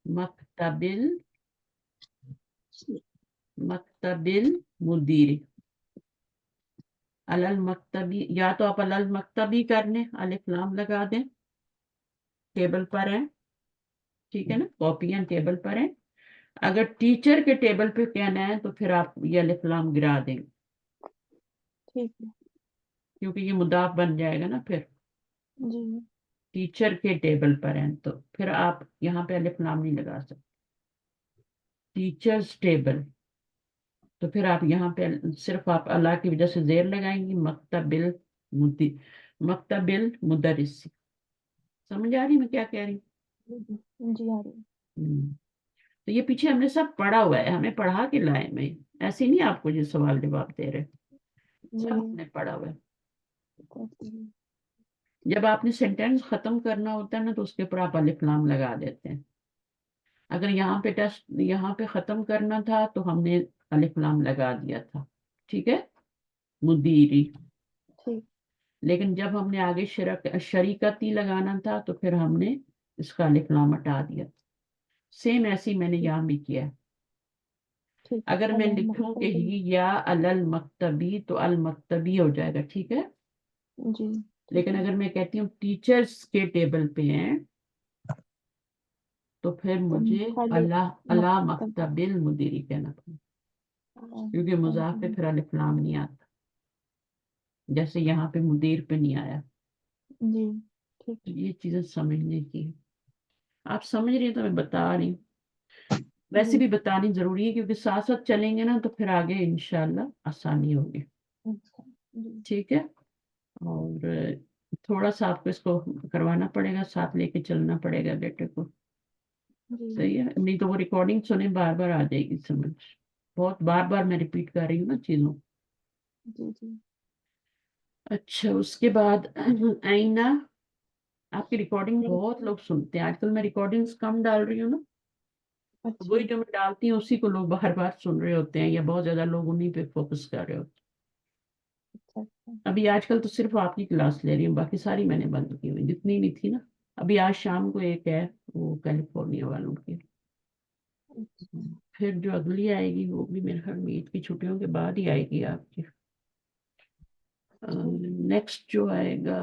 मकतबिल, मकतबिल मुदीर, अलल मकतबी, या तो आप अलल मकतबी कर लें, अलिफ लाम लगा दें, टेबल पर है, ठीक है ना, कॉपियां टेबल पर हैं। अगर टीचर के टेबल पे कहना है तो फिर आप ये अलिफ लाम गिरा देंगे, ठीक है क्योंकि ये मुदाफ बन जाएगा ना फिर। जी। टीचर के टेबल पर हैं तो फिर आप यहाँ पे अलिफ लाम नहीं लगा सकते। टीचर्स टेबल, तो फिर आप यहाँ पे सिर्फ आप अल्लाह की वजह से जेर लगाएंगी, मकतबिल मुदी, मकतबिल मुदरिस। समझ आ रही मैं क्या कह रही जी आ रही हूँ। तो ये पीछे हमने सब पढ़ा हुआ है, हमें पढ़ा के लाए में, ऐसे नहीं आपको जो सवाल जवाब दे रहे, जी। सब हमने पढ़ा हुआ है। तस्वीर। जब आपने सेंटेंस खत्म करना होता है ना तो उसके ऊपर आप अलिफ लाम लगा देते हैं। अगर यहाँ पे टेस्ट, यहाँ पे खत्म करना था तो हमने अलिफ लाम लगा दिया था, ठीक है, मुदीरी। ठीक। लेकिन जब हमने आगे शरीकती लगाना था तो फिर हमने इसका अलिफ लाम हटा दिया। सेम ऐसे ही मैंने यहाँ भी किया है। ठीक। अगर मैं अला लिखूं कि मकतबिल। ही या अलल मकतबी तो अल मकतबी हो जाएगा, ठीक है। जी ठीक लेकिन है। अगर मैं कहती हूँ टीचर्स के टेबल पे हैं तो फिर तो मुझे खाली अल्लाह अला मकतब। मकतबिल मुदीरी कहना पड़ेगा, क्योंकि मुजाफ पे जी फिर अलिफ लाम नहीं आता, जैसे यहाँ पे मुदीर पे नहीं आया। ठीक। तो ये चीजें समझने की है। आप समझ रही हैं तो मैं बता रही हूँ, वैसे जी भी बतानी जरूरी है क्योंकि साथ साथ चलेंगे ना तो फिर आगे इंशाल्लाह आसानी होगी, अच्छा। जी ठीक है। और थोड़ा सा आपको इसको करवाना पड़ेगा, साथ लेके चलना पड़ेगा बेटे को, जी सही है, नहीं तो वो रिकॉर्डिंग सुने बार बार आ जाएगी समझ, बहुत बार बार मैं रिपीट कर रही हूँ ना चीजों। जी जी। अच्छा उसके बाद आईना, आपकी रिकॉर्डिंग जी। बहुत लोग सुनते हैं आजकल, मैं रिकॉर्डिंग्स कम डाल रही हूँ ना, तो अच्छा वही जो मैं डालती हूँ उसी को लोग बार बार सुन रहे होते हैं, या बहुत ज्यादा लोग उन्हीं पे फोकस कर रहे होते अच्छा। अच्छा। हैं। अभी आजकल तो सिर्फ आपकी क्लास ले रही हूँ, बाकी सारी मैंने बंद की हुई, जितनी भी थी ना। अभी आज शाम को एक है, वो कैलिफोर्निया वालों की। अच्छा। फिर जो अगली आएगी वो भी मेरे ख्याल में ईद की छुट्टियों के बाद ही आएगी आपकी। ठीक। नेक्स्ट जो आएगा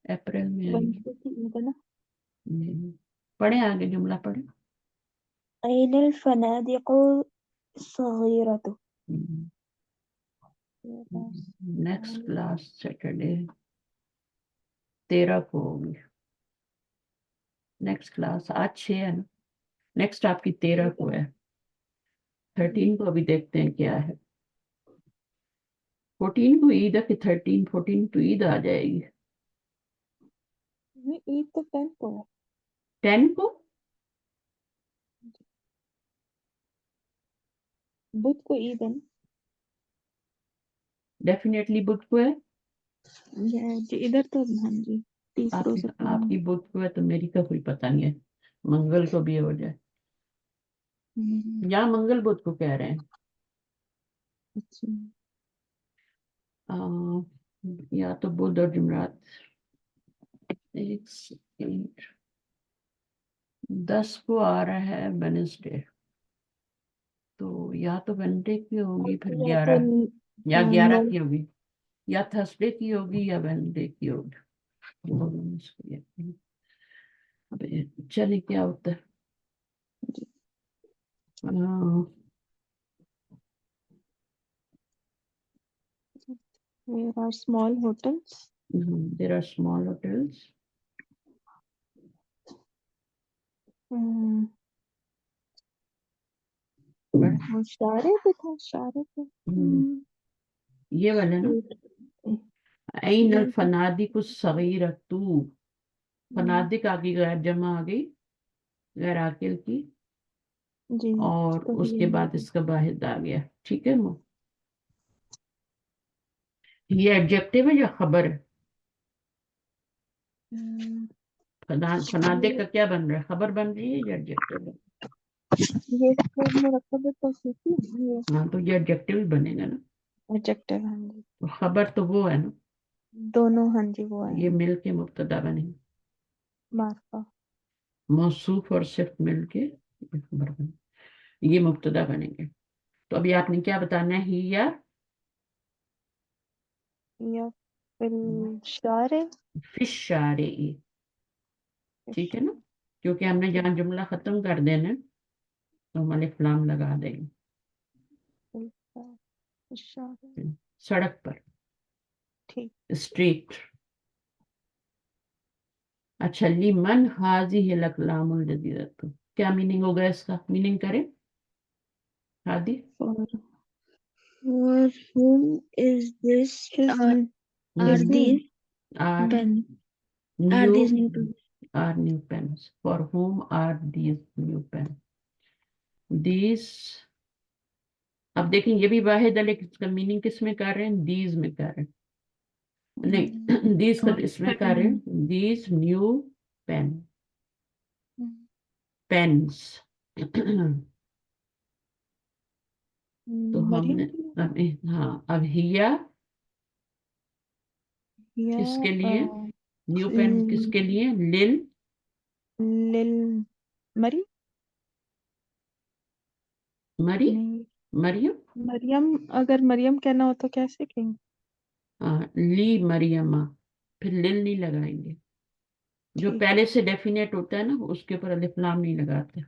अप्रैल में आएगी। वेंसडे की ईद है ना। पढ़े आगे जुमला पढ़े। أين الفنادق الصغيرة؟ नेक्स्ट क्लास सैटरडे 13 को होगी, नेक्स्ट क्लास आज 6 है ना, नेक्स्ट आपकी 13 को है, 13 को अभी देखते हैं क्या है। 14 को ईद है कि 13, 14 को ईद आ जाएगी। नहीं, ईद तो 10 को है। 10 को बुध को ईद है ना। डेफिनेटली बुध को है। जी इधर तो हाँ जी, 30 आपकी रोजे पूरे आपकी हैं। बुध को है तो मेरी का कोई पता नहीं है, मंगल को भी हो जाए, हम्म, या मंगल बुध को कह रहे हैं। अच्छा। या तो बुध और जुमरात। एक सेकंड, 10 को आ रहा है वेडनेसडे, तो या तो वेडनेसडे की होगी, फिर या 11 या 11 9 की होगी, या थर्सडे की होगी या वेडनेसडे की होगी। अबे चलिए क्या होता है। There are small hotels. There are small hotels. इशारे पे था, इशारे पे। ये वाले ना, ऐन अल फनादिक सगीरतु, फनादिक आ गई गैर जमा आ गई, गैर आकिल की, जी और तो उसके बाद इसका वाहिद आ गया। ठीक है, ये एडजेक्टिव है या खबर है? फनादिक का क्या बन रहा है, खबर बन रही है या एडजेक्टिव बन ये मुरक्कब तौसीफी ये रहा है? हाँ, तो ये एडजेक्टिव ही बनेगा ना, एडजेक्टिव। हाँ जी, तो खबर तो वो है ना, दोनों हाँ जी वो ये है। मिल के मुब्तदा बनेंगे, मार्फा। मौसूफ और सिर्फ मिल के ये खबर बने, ये मुब्तदा बनेंगे। तो अभी आपने क्या बताना है, ही या फिर इशारे। फिश शारे। ठीक है ना, क्योंकि हमने जहाँ जुमला खत्म कर देना है, तो हम अलिफ लाम लगा देंगे। इशारे। सड़क पर, ठीक। स्ट्रीट। अच्छा, लिमन हाजिहिल अक़लामुल जदीदतु, क्या मीनिंग होगा इसका, मीनिंग करें Hadi. For whom is this? Are these are pen? Are new these new pens? Are new pens, for whom are these new pen, these. अब देखें, ये भी वाहिद है, लेकिन इसका मीनिंग किस में कर रहे हैं, दीज में कर रहे हैं। नहीं, दीज का इसमें कर रहे हैं, दीज न्यू पेन, पेन्स। तो मरियम हमने हाँ, अब हिया या किसके लिए, न्यू पेन किसके लिए, लिल लिल मरी मरी नहीं, मरियम, मरियम। अगर मरियम कहना हो तो कैसे कहेंगे? हाँ, ली मरियमा, फिर लिल नहीं लगाएंगे। जो ठीक। पहले से डेफिनेट होता है ना, उसके ऊपर अलिफ लाम नहीं लगाते।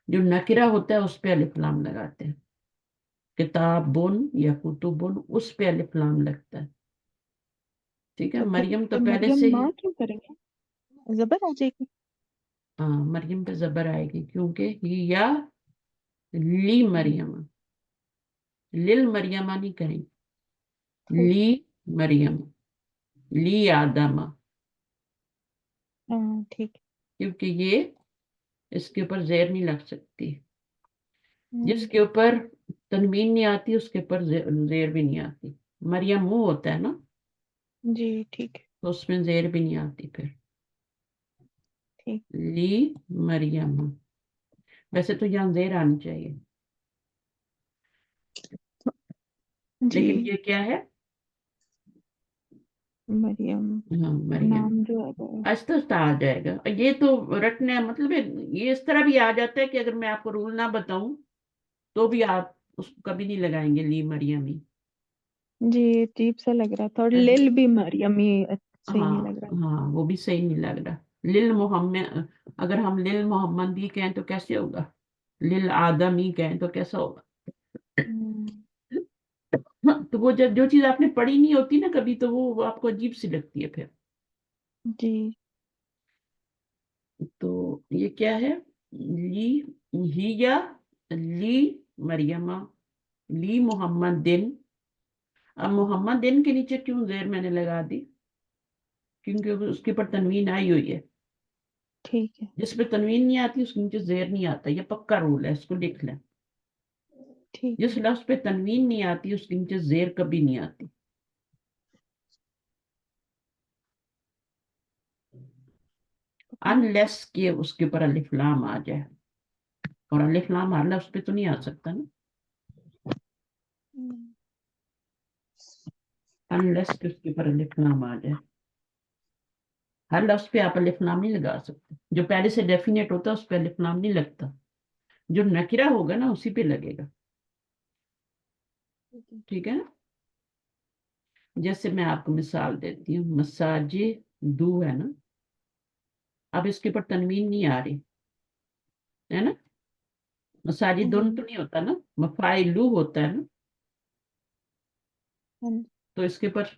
जो नकिरा होता है उस पे अलिफ लाम लगाते हैं। किताबुन या कुतुबुन, उस पे अलिफ लाम लगता है। ठीक है, तो फिर मरियम तो पे पहले मरियम से ही, माँ क्यों करेंगे? जबर आ जाएगी। हाँ, मरियम पे जबर आएगी, क्योंकि ही या ली मरियम, लिल मरियमा नहीं करेंगे, ठीक। ली मरियम, ली आदमा, हाँ ठीक। क्योंकि ये इसके ऊपर जेर नहीं लग सकती। हम्म, जिसके ऊपर तनवीन नहीं आती उसके ऊपर जेर भी नहीं आती। मरियम मुंह होता है ना, जी ठीक है। तो उसमें जेर भी नहीं आती फिर। ठीक। ली मरियम, वैसे तो यहाँ जेर आनी चाहिए, जी लेकिन ये क्या है, मरियम हाँ मरियम। नाम जो है वो। आहिस्ता आ जाएगा, ये तो रटने मतलब ये इस तरह भी आ जाता है कि अगर मैं आपको रूल ना बताऊं तो भी आप उसको कभी नहीं लगाएंगे, ली मरियम ही। जी अजीब सा लग रहा था, और लिल भी मरियम ही सही नहीं हाँ लग रहा। हाँ, वो भी सही नहीं लग रहा। लिल मोहम्मद, अगर हम लिल मोहम्मद ही कहें तो कैसे होगा, लिल आदम ही कहें तो कैसा होगा। हम्म, हाँ, तो वो जब जो चीज आपने पढ़ी नहीं होती ना कभी, तो वो आपको अजीब सी लगती है फिर। जी तो ये क्या है, ली हिया ली मरियमा ली मोहम्मद दिन। अब मोहम्मद दिन के नीचे क्यों जेर मैंने लगा दी, क्योंकि उसके ऊपर तनवीन आई हुई है। ठीक है। जिस पे तनवीन नहीं आती उसके नीचे जेर नहीं आता, ये पक्का रूल है, इसको लिख लें। ठीक जिस है। लफ्ज पे तनवीन नहीं आती उसके नीचे जेर कभी नहीं आती, अनलेस के उसके ऊपर अलिफ लाम आ जाए, और अलिफ लाम हर लफ्ज पे तो नहीं आ सकता ना। हम्म, अनलेस कि उसके ऊपर अलिफ लाम आ जाए। हर लफ्ज पे आप अलिफ लाम नहीं लगा सकते। जो पहले से डेफिनेट होता है उस पर अलिफ लाम नहीं लगता, जो नकिरा होगा ना उसी पे लगेगा। ठीक है ना? जैसे मैं आपको मिसाल देती हूँ, मसाजे दू है ना, अब इसके ऊपर तनवीन नहीं आ रही है ना, मसाजिदुन तो नहीं होता ना, मफाइलू होता है ना, तो इसके ऊपर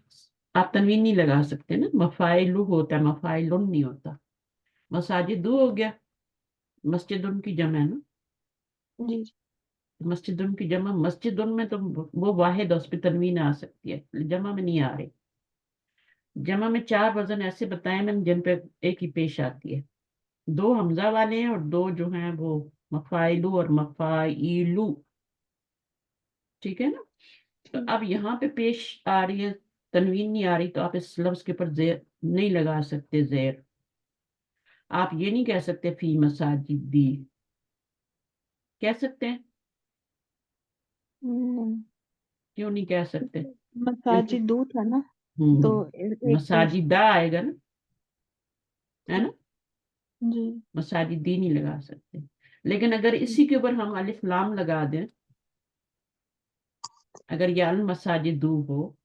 आप तनवीन नहीं लगा सकते ना, मफाइलू होता है, मफाइलुन नहीं होता। मसाजिदू हो गया, मस्जिदुन की जमा है ना, जी मस्जिदुन की जमा, मस्जिदुन में तो वो वाहिद है, उस पर तनवीन आ सकती है, जमा में नहीं आ रही। जमा में 4 वजन ऐसे बताए मैंने जिन पे एक ही पेश आती है, 2 हमजा वाले हैं और 2 जो हैं वो मफाइलू और मफाइलू। ठीक है ना? तो अब यहाँ पे पेश आ रही है, तनवीन नहीं आ रही, तो आप इस लफ्ज के ऊपर जेर नहीं लगा सकते। जेर आप ये नहीं कह सकते फी मसाजिदी, कह सकते हैं? क्यों नहीं कह सकते? क्योंकि मसाजिद दो था ना, तो एक पेश मसाजिदा आएगा ना, है ना, जी मसाजिदी नहीं लगा सकते। लेकिन अगर इसी के ऊपर हम अलिफ लाम लगा दें, अगर ये अल मसाजिदू हो,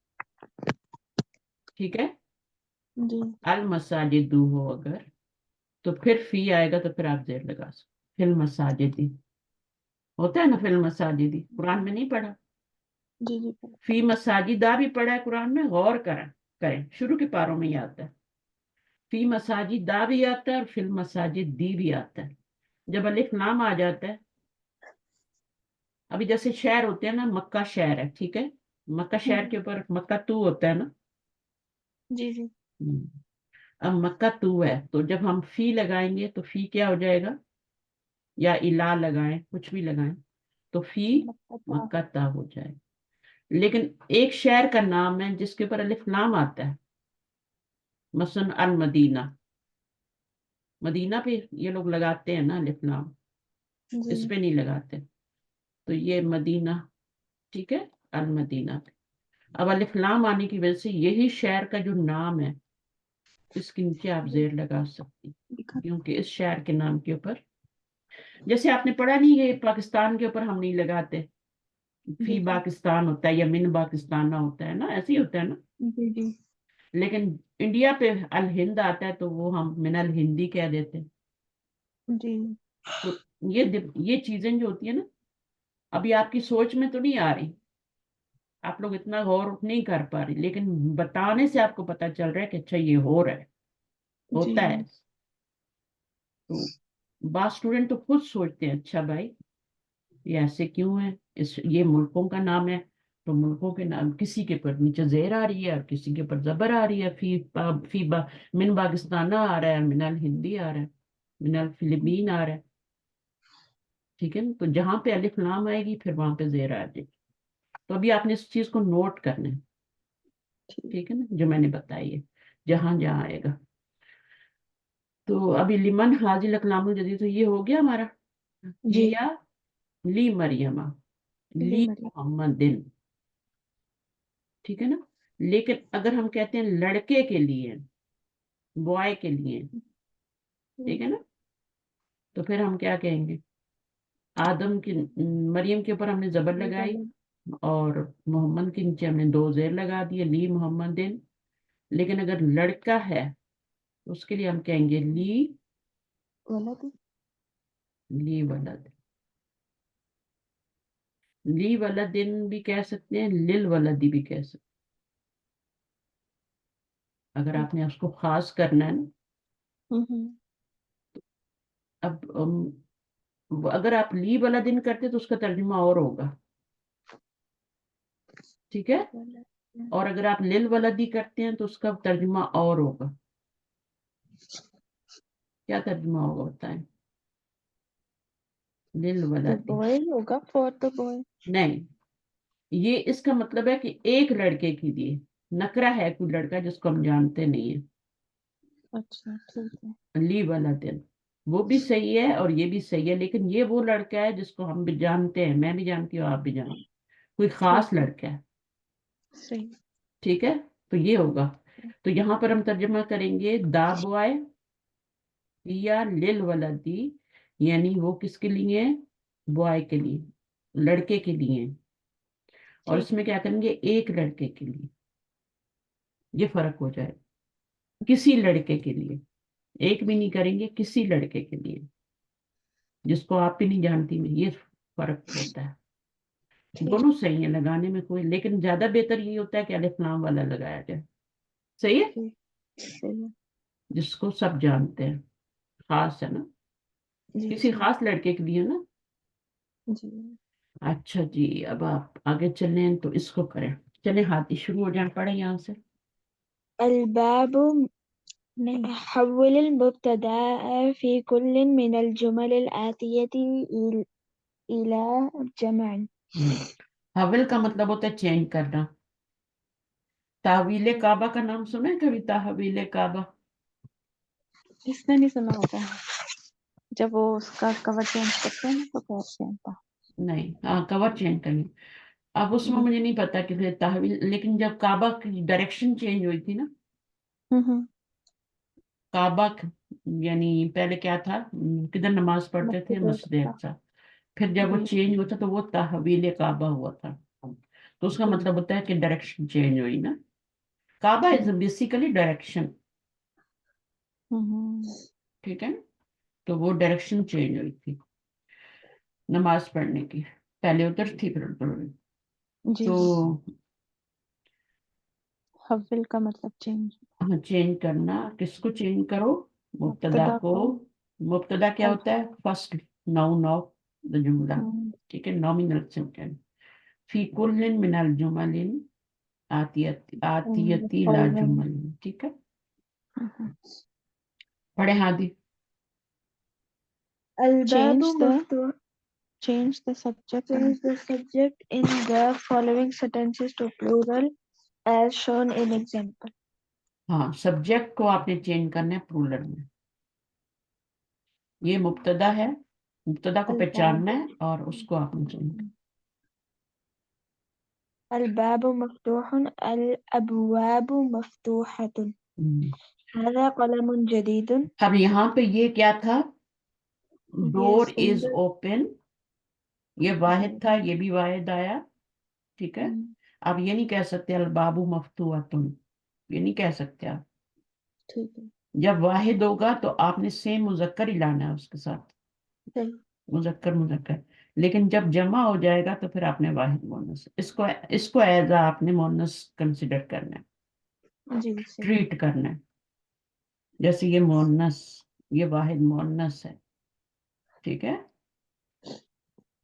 ठीक है, जी अल मसाजिदू हो अगर, तो फिर फी आएगा, तो फिर आप जेर लगा सकते। फिल मसाजिदी होता है ना, फिल मसाजिदी कुरान में नहीं पढ़ा? जी जी फी मसाजिदा भी पढ़ा है कुरान में, गौर करें, करें शुरू के पारों में ही आता है। फी मसाजिदा भी आता है और फिल मसाजिद दी भी आता है। जब अलिफ लाम आ जाता है, अभी जैसे शहर होते हैं ना, मक्का शहर है, ठीक है, मक्का शहर के ऊपर मक्का तू होता है ना। जी जी हम्म, अब मक्का तू है, तो जब हम फी लगाएंगे तो फी क्या हो जाएगा, या इला लगाएं, कुछ भी लगाएं, तो फी मक्का मक्का ता हो जाएगा। लेकिन एक शहर का नाम है जिसके ऊपर अलिफ लाम आता है, मसलन अल मदीना, मदीना पे ये लोग लगाते हैं ना अलिफ लाम, जी इस पे नहीं लगाते, तो ये मदीना, ठीक है, अल मदीना पे। अब अलिफ लाम आने की वजह से यही शहर का जो नाम है, इसके नीचे आप जेर लगा सकती, दिखा क्योंकि इस शहर के नाम के ऊपर, जैसे आपने पढ़ा नहीं है पाकिस्तान के ऊपर हम नहीं लगाते, फी जी जी पाकिस्तान होता है या मिन पाकिस्तान होता है ना, ऐसे ही होता है ना। जी जी लेकिन इंडिया पे अल हिंद आता है तो वो हम मिन अल हिंदी कह देते हैं। जी तो ये चीजें जो होती है ना, अभी आपकी सोच में तो नहीं आ रही, आप लोग इतना गौर नहीं कर पा रहे, लेकिन बताने से आपको पता चल रहा है कि अच्छा ये हो रहा है, जी होता है। तो बात स्टूडेंट तो खुद सोचते हैं, अच्छा भाई ये ऐसे क्यों है, इस ये मुल्कों का नाम है, तो मुल्कों के नाम किसी के ऊपर नीचे जेर आ रही है और किसी के ऊपर जबर आ रही है, मिन पाकिस्तान आ रहा है, मिनल हिंदी आ रहा है, मिनल फिलिपीन आ रहा है। ठीक है ना? तो जहां पे अलिफ लाम आएगी फिर वहां पे जेर आ जाएगी। तो अभी आपने इस चीज को नोट करना है, ठीक ठीक है ना, जो मैंने बताई है, जहां जहां आएगा। तो अभी लिमन हाजिल अकलामुल जदीद, तो ये हो गया हमारा, जी हिया ली मरियमा ली ली मरियम मोहम्मदिन, ठीक है ना। लेकिन अगर हम कहते हैं लड़के के लिए, बॉय के लिए, ठीक है ना, तो फिर हम क्या कहेंगे, आदम की, मरियम के ऊपर हमने जबर ली लगाई वाला और मोहम्मद के नीचे हमने 2 जेर लगा दिए, ली मोहम्मदिन। लेकिन अगर लड़का है तो उसके लिए हम कहेंगे वाला थी ली वलद, ली वलदिन भी कह सकते हैं, लिल वलदी भी कह सकते हैं, अगर आपने उसको खास करना है ना। हम्म अब अगर आप ली वलदिन करते तो उसका तर्जुमा और होगा, ठीक है, वाला और अगर आप लिल वलदी करते हैं तो उसका तर्जुमा और होगा। क्या तर्जुमा होगा बताएं? लिल तो वलदी, बॉय होगा फॉर द बॉय नहीं, ये इसका मतलब है कि एक लड़के के लिए, नकरा है कोई लड़का जिसको हम जानते नहीं है, अच्छा ठीक है ली वलदिन, वो भी सही है और ये भी सही है, लेकिन ये वो लड़का है जिसको हम भी जानते हैं, मैं भी जानती हूँ, आप भी जानते हैं, कोई खास ठीक है लड़का है। सही ٹھیک ہے، تو یہ ہوگا. تو یہاں پر ہم ترجمہ کریں گے دا بوائے یا لل ولدی، یعنی وہ کس کے لیے؟ بوائے کے لیے، لڑکے کے لیے. اور اس ٹھیک میں کیا کریں گے؟ ایک لڑکے کے لیے. یہ فرق ہو جائے. کسی لڑکے کے لیے، ایک بھی نہیں کریں گے، کسی لڑکے کے لیے جس کو آپ بھی نہیں جانتی میں. یہ فرق ہوتا ہے. ٹھیک دونوں صحیح ہیں لگانے میں کوئی، لیکن زیادہ بہتر یہ ہوتا ہے کہ الف لام والا لگایا جائے. صحیح ہے، ٹھیک صحیح ہے. جس کو سب جانتے ہیں. خاص ہے نا، جی کسی صحیح. خاص لڑکے کے لیے نا. جی. اچھا جی، اب آپ آگے چلیں تو اس کو کریں. چلیں ہاتھی شروع ہو جائیں، پڑھیں یہاں سے. الباب حول المبتدأ في كل من الجمل الآتية إلى جمع. حول کا مطلب ہوتا ہے چینج کرنا. تحویل کعبہ کا نام سنا ہے کبھی؟ تحویل کعبہ اس نے نہیں سنا ہوتا جب وہ اس کا کور چینج کرتے ہیں تو کیسے ہوتا. نہیں، ہاں کور چینج کرنی. اب اس میں مجھے نہیں پتا کہ تحویل، لیکن جب کعبہ کی ڈائریکشن چینج ہوئی تھی نا، کعبہ یعنی پہلے کیا تھا، کدھر نماز پڑھتے تھے؟ مسجد اقصی. پھر جب وہ چینج ہوتا تو وہ تحویل کعبہ ہوا تھا. تو اس کا مطلب ہوتا ہے کہ ڈائریکشن چینج ہوئی نا. کعبہ از بیسیکلی ڈائریکشن. ٹھیک ہے نا؟ تو وہ ڈائریکشن چینج ہوئی تھی نماز پڑھنے کی. پہلے ادھر تھی پھر ادھر ہوئی. تو حول کا مطلب چینج. ہاں، چینج کرنا. کس کو چینج کرو؟ مبتدا کو. مبتدا کیا ہوتا ہے؟ فرسٹ ناؤن آف دا جملہ. ٹھیک ہے، نامینل سینٹینس. فی کل من الجمل آتیتی لا جمل. ٹھیک ہے، پڑھے ہادی. الباب مفتوح. Change the subject in the following sentences to plural as shown in example. ہاں، سبجیکٹ کو آپ نے چینج کرنا ہے پلورل میں. یہ مبتدا ہے، مبتدا کو پہچاننا ہے اور اس کو آپ نے چینج کرنا. الباب مفتوح. الأبواب مفتوحة. هذا قلم جديد. اب یہاں پہ یہ کیا تھا؟ ڈور Yes, از اوپن. یہ واحد تھا، یہ بھی واحد آیا. ٹھیک ہے. آپ یہ نہیں کہہ سکتے الباب مفتوحۃ، یہ نہیں کہہ سکتے آپ. ٹھیک ہے. جب واحد ہوگا تو آپ نے سیم مذکر ہی لانا ہے اس کے ساتھ، مذکر مذکر. لیکن جب جمع ہو جائے گا تو پھر آپ نے واحد مونس، اس کو ایز آپ نے مونس کنسیڈر کرنا ہے، جی ٹریٹ کرنا ہے. جیسے یہ مونس، یہ واحد مونس ہے. ٹھیک ہے،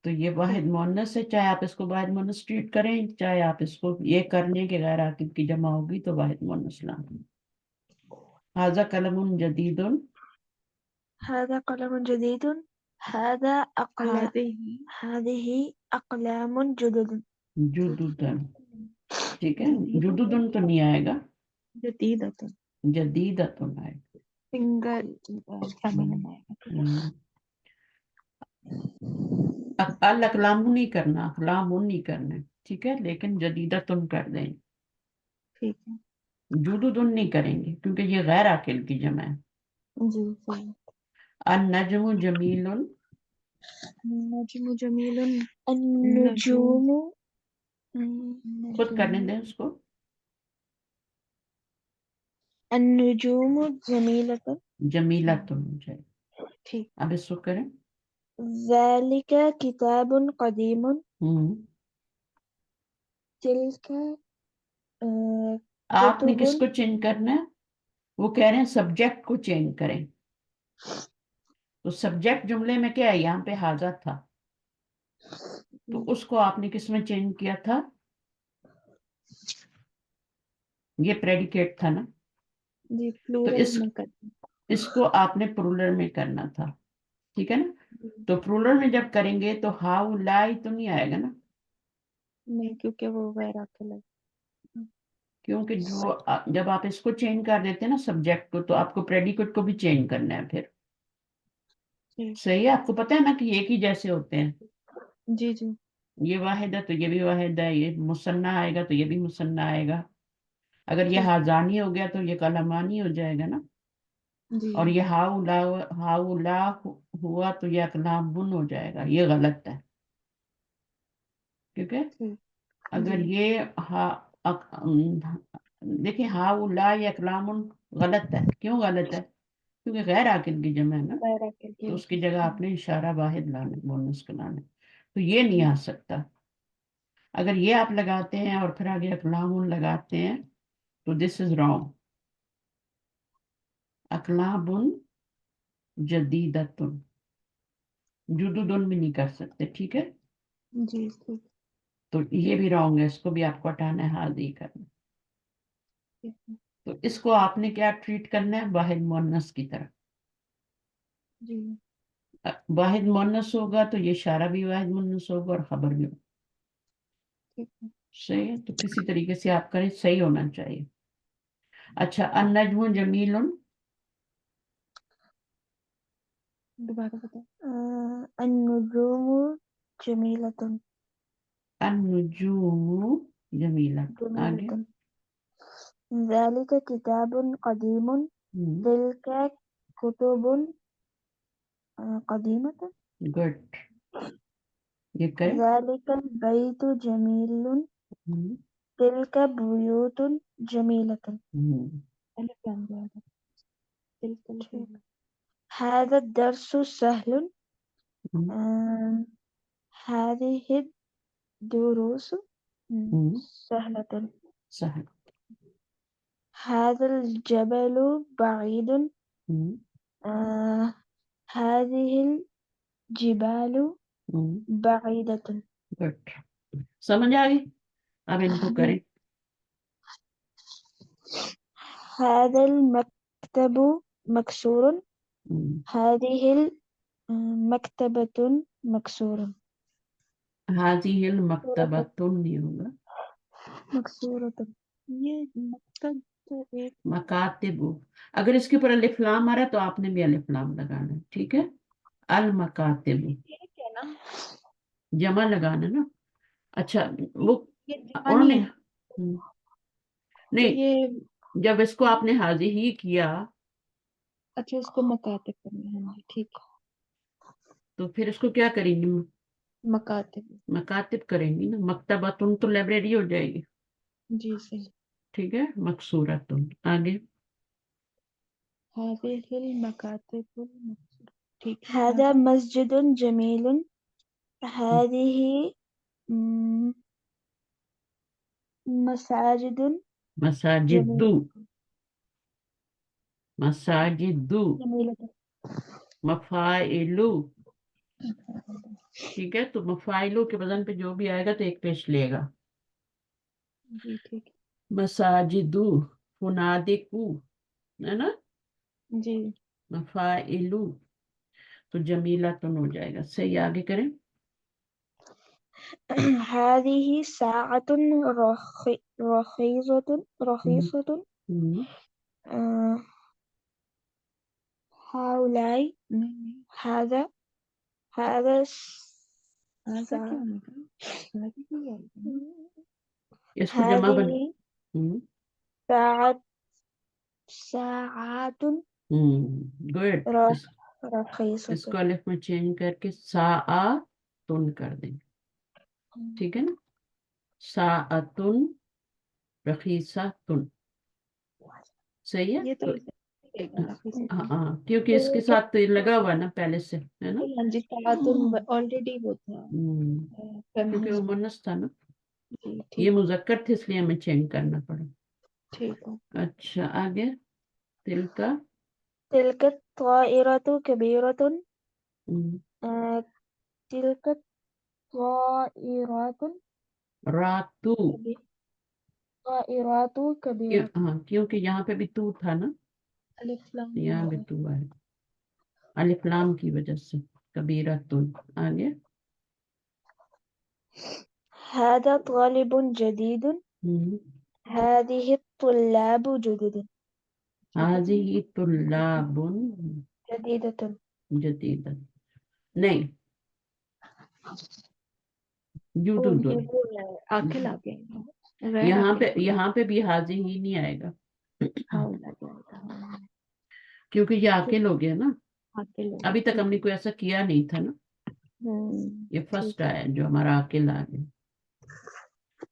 تو یہ واحد مونس ہے. چاہے آپ اس کو واحد مونس ٹریٹ کریں، چاہے آپ اس کو یہ کر لیں کہ غیر عاقب کی جمع ہوگی تو واحد مونس لانا. هذا قلم جدید. هذا قلم جديد. هذا هذه أقلام جدد. جدودن. ٹھیک ہے، جدودن تو نہیں آئے گا، جديدة. جدیدتن آئے گا. سنگل الاقلام نہیں کرنا، اقلام نہیں کرنا. ٹھیک ہے، لیکن جدیدتن کر دیں. ٹھیک ہے. جدودن نہیں کریں گے کیونکہ یہ غیر عاقل کی جمع ہے. جی صحیح. النجم جمیل. النجم جمیل. النجوم. خود کرنے دیں اس کو. النجوم جمیلة. جمیلتن ہو جائے. ٹھیک. اب اس کو کریں. ذلك کتاب قدیم. تلك آپ نے کتب. کس کو چینج کرنا ہے؟ وہ کہہ رہے ہیں سبجیکٹ کو چینج کریں. تو سبجیکٹ جملے میں کیا ہے؟ یہاں پہ حاضر تھا، تو اس کو آپ نے کس میں چینج کیا تھا؟ یہ پریڈیکیٹ تھا نا. جی تو پلورل میں کرتے اس کو آپ نے پرولر میں کرنا تھا. ٹھیک ہے نا. تو پرولر میں جب کریں گے تو ہاؤ لائی تو نہیں آئے گا نا، نہیں کیونکہ وہ غیر عاقل ہے. کیونکہ جب آپ اس کو چینج کر دیتے ہیں نا سبجیکٹ کو، تو آپ کو پریڈیکیٹ کو بھی چینج کرنا ہے پھر. صحیح ہے، آپ کو پتا ہے نا کہ ایک ہی جیسے ہوتے ہیں. جی جی. یہ واحد ہے تو یہ بھی واحد ہے، یہ مثنیٰ آئے گا تو یہ بھی مثنیٰ آئے گا. اگر یہ ٹھیک ہازانی ہو گیا تو یہ کلمانی ہو جائے گا نا، جی اور یہ ہاؤلا ہوا تو یہ اقلام بن ہو جائے گا، یہ غلط ہے. کیونکہ ٹھیک اگر جی یہ دیکھیں ہاؤلا یا اقلام غلط ہے. کیوں غلط ہے؟ کیونکہ غیر عاقل کی جمع ہے نا، غیر عاقل کی تو اس کی وجہ جگہ سے آپ نے اشارہ واحد لانا، بونس کا لانا، تو یہ نہیں آ سکتا. اگر یہ آپ لگاتے ہیں اور پھر آگے اقلام لگاتے ہیں تو دس از رانگ. اقلام جدیدت، جدودن بھی نہیں کر سکتے. ٹھیک ہے، جی ٹھیک تو یہ بھی رانگ ہے، اس کو بھی آپ کو ہٹانا ہے، حاضی کرنا. ٹھیک ہے تو اس کو آپ نے کیا ٹریٹ کرنا ہے؟ واحد مؤنث کی طرح. جی واحد مؤنث ہوگا تو یہ اشارہ بھی واحد مؤنث ہوگا اور خبر بھی. ٹھیک ہے صحیح ہے، تو کسی طریقے سے آپ کریں، صحیح ہونا چاہیے. اچھا، النجم جمیل. دوبارہ بتائیں النجوم جمیلۃ النجوم جمیلہ. آگے. جمیلۃ ذلك كتاب قديم تلك كتب قديمة گڈ. یہ کریں. ذلك البيت جميل تلك بيوت جميلة ألف لام زيادة. تلك البيوت هذا الدرس سهل هذه الدروس سهلة سهل. هذا الجبل بعيد هذه الجبال بعيدة. گڈ. سمجھ آ گئی؟ اب ان کو کریں. هذا المكتب مكسور هذه المكتبة مكسورة. هذه المکتبۃ نہیں ہوگا، مكسورة. یہ مکتب تو ایک مکاتب. اگر اس کے اوپر الف لام آ رہا ہے تو آپ نے بھی الف لام لگانا ہے. ٹھیک ہے، المکاتب ٹھیک ہے نا، جمع لگانا نا. اچھا، وہ یہ جمع انہوں نے نہیں ہے تو نہیں، یہ جب اس کو آپ نے حاضی ہی کیا اچھا اس کو مکاتب کرنا ہے. ہاں ٹھیک تو پھر اس کو کیا کریں گے؟ مکاتب. مکاتب کریں گی نا. مکتبۃ تو لائبریری ہو جائے گی. جی صحیح. ٹھیک ہے، مقصورۃ. آگے. هذه المكاتب المكسورة. ٹھیک ہے. هذا مسجد جميل هذه مساجد مساجد. جميلة مساجد. جميلة. مفاعل. ٹھیک ہے، تو مفاعلوں کے وزن پہ جو بھی آئے گا تو ایک پیش لے گا. جی ٹھیک مساجد، فنادق ہے نا، جی. مفاعل تو جمیلہ تن ہو جائے گا. صحیح. آگے کریں. هذه ساعة رخيصة هؤلاء هذا هذا اس کو جمع بن. هذه ساعات گڈ. اس رخيصة. کو الف میں چینج کر کے ساعتن کر دیں. ٹھیک ہے نا، ساعتن رخیصتن. صحیح ہے. یہ تو تو ہاں، کیونکہ اس کے ساتھ تو یہ لگا ہوا ہے نا پہلے سے، ہے نا. ہاں جی ساعات آلریڈی وہ تھا کیونکہ وہ مونس تھا نا، جی یہ ٹھیک مذکر تھے اس لیے ہمیں چینج کرنا پڑا. ٹھیک ہے. اچھا، آگے. تل کا تلك الطائرة كبيرة تلك الطائرات راتو. طائرات كبيرة. ہاں، کیونکہ یہاں پہ بھی تو تھا نا، الف لام یہاں بھی تو ہے الف لام کی وجہ سے. کبیرتن. آگے. هذا طالب جديد هذه الطلاب جدد. هذه طلاب جديدة. جديدة. نہیں، یہ جدد. وہ ہے آخر آ گئے. غیر یہاں پہ بھی حاضی ہی نہیں آئے گا حاول لگ جائے گا. کیونکہ یہ عاقل ہو گیا نا. عاقل ہو ابھی تک ٹھیک ہم نے کوئی ایسا کیا نہیں تھا نا. یہ ٹھیک فرسٹ آیا جو ہمارا عاقل آ گیا.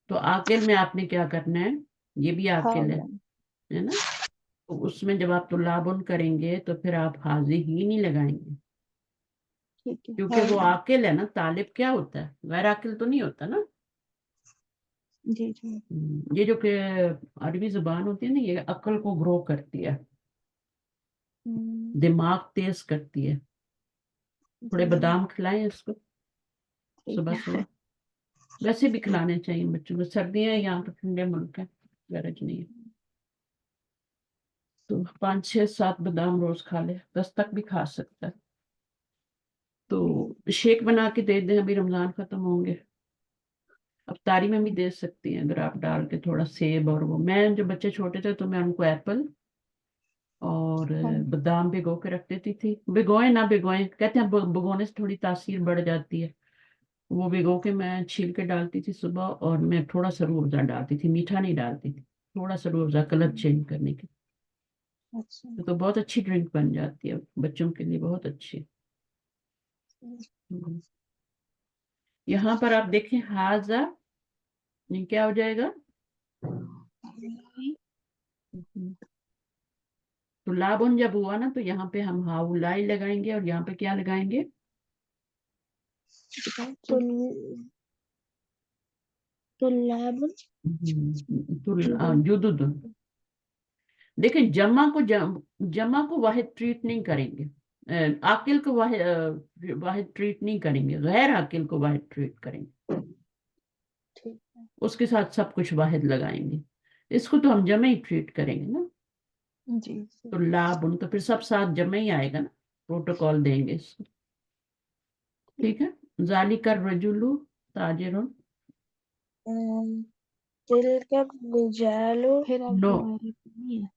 تو عاقل میں آپ نے کیا کرنا ہے, یہ بھی عاقل حاول ہے نا. تو اس میں جب آپ طلابن کریں گے تو پھر آپ حاضی ہی نہیں لگائیں گے, ٹھیک ہے کیونکہ وہ عاقل ہے نا. طالب کیا ہوتا ہے, غیر عاقل تو نہیں ہوتا نا. جی جی یہ جو کہ عربی زبان ہوتی ہے نا, یہ عقل کو گرو کرتی ہے, دماغ تیز کرتی ہے. تھوڑے جی بادام کھلائیں اس کو ٹھیک صبح ہے. صبح. ویسے بھی کھلانے چاہیے بچوں کو, سردیاں ہیں یہاں پہ ٹھنڈے ملک ہے, غرض نہیں ہے. تو 5 6 7 بادام روز کھا لے, 10 تک بھی کھا سکتا ہے. تو شیک بنا کے دے دیں, ابھی رمضان ختم ہوں گے. افطاری میں بھی دے سکتی ہیں اگر آپ ڈال کے تھوڑا سیب, اور وہ میں جو بچے چھوٹے تھے تو میں ان کو ایپل اور بادام بھگو کے رکھ دیتی تھی. بھگوئیں نہ بھگوئیں, کہتے ہیں بھگونے سے تھوڑی تاثیر بڑھ جاتی ہے. وہ بھگو کے میں چھیل کے ڈالتی تھی صبح, اور میں تھوڑا سا روح افزا ڈالتی تھی, میٹھا نہیں ڈالتی تھی, تھوڑا سا روح افزا کلر چینج کرنے کے. اچھا تو بہت اچھی ڈرنک بن جاتی ہے بچوں کے لیے, بہت اچھی. یہاں پر آپ دیکھیں حاضہ, یہ کیا ہو جائے گا, تو لابن جب ہوا نا تو یہاں پہ ہم ہاؤلائی لگائیں گے, اور یہاں پہ کیا لگائیں گے, طلاب جدد. دیکھیں جمع کو واحد ٹریٹ نہیں کریں گے, عاقل کو واحد ٹریٹ نہیں کریں گے, غیر عاقل کو واحد ٹریٹ کریں گے. ٹھیک ہے اس کے ساتھ سب کچھ واحد لگائیں گے. اس کو تو ہم جمع ہی ٹریٹ کریں گے نا. جی تو لابن تو پھر سب ساتھ جمع ہی آئے گا نا, پروٹوکال دیں گے اس کو. ٹھیک ہے. ذالک الرجل تاجر. تلک الرجال پھر آپ نو, دوبارہ کرنی ہے.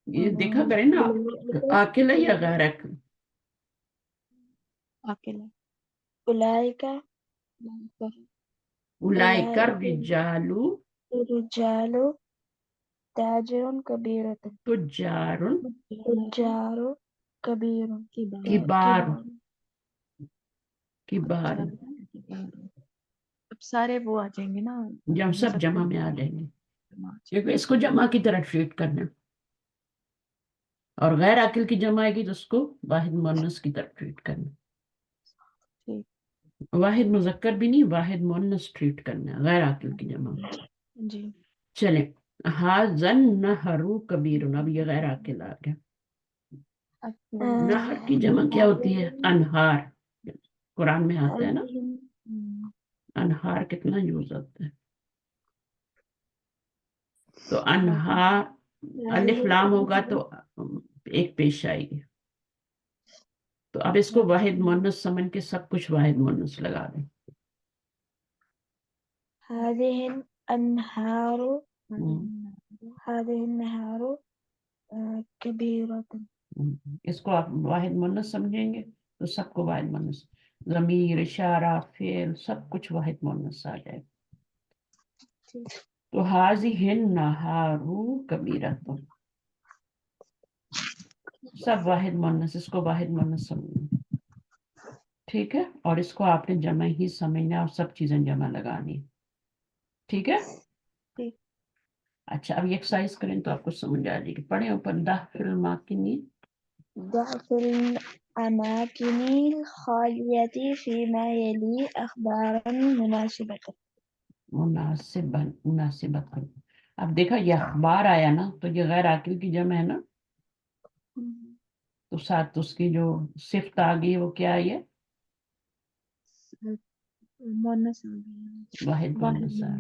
یہ دیکھا کریں نا, عاقل ہے یا غیر عاقل. عاقل ہے. اولئک اولئک الرجال الرجال تاجر کبیرۃ تجار تجار کبیر کبار کبار. اب سارے وہ آ جائیں گے نا, جب سب جمع میں آ جائیں گے, کیونکہ اس کو جمع کی طرح ٹریٹ کرنا, اور غیر عاقل کی جمع آئے گی تو اس کو واحد مؤنث کی طرح ٹریٹ کرنا. واحد مذکر بھی نہیں, واحد مؤنث ٹریٹ کرنا غیر عاقل کی جمع. جی چلیں, حاضن نہرو کبیر, اب یہ غیر عاقل آ گیا. نہر کی جمع کیا ہوتی ہے, انہار. قرآن میں آتا ہے نا, انہار کتنا یوز ہوتا ہے. تو انہار الف لام ہوگا تو ایک پیش آئے گی. تو اب اس کو واحد مؤنث سمجھ کے سب کچھ واحد مؤنث لگا دیں. هذه الأنهار هذه النهار كبيرة. اس کو آپ واحد مؤنث سمجھیں گے تو سب کو واحد مؤنث, ضمیر, اشارہ, فعل, سب کچھ واحد مؤنث آ جائے. تو هذه النهار كبيرة, سب واحد مؤنث, اس کو واحد مؤنث سمجھیں. ٹھیک ہے. اور اس کو آپ نے جمع ہی سمجھنا, اور سب چیزیں جمع لگانی. ٹھیک ہے. اچھا, اب یہ ایکسرسائز کریں تو آپ کو سمجھ آ جائے گی. پڑھیں اوپر, فی الاماکن ضعف الأماكن الخالية فيما يلي أخبارا مناسبة. مناسبت. اب دیکھا یہ اخبار آیا نا, تو یہ غیر عاقل کی جمع ہے نا, تو ساتھ اس کی جو صفت آ گئی وہ کیا ہے, واحد مؤنث ہے.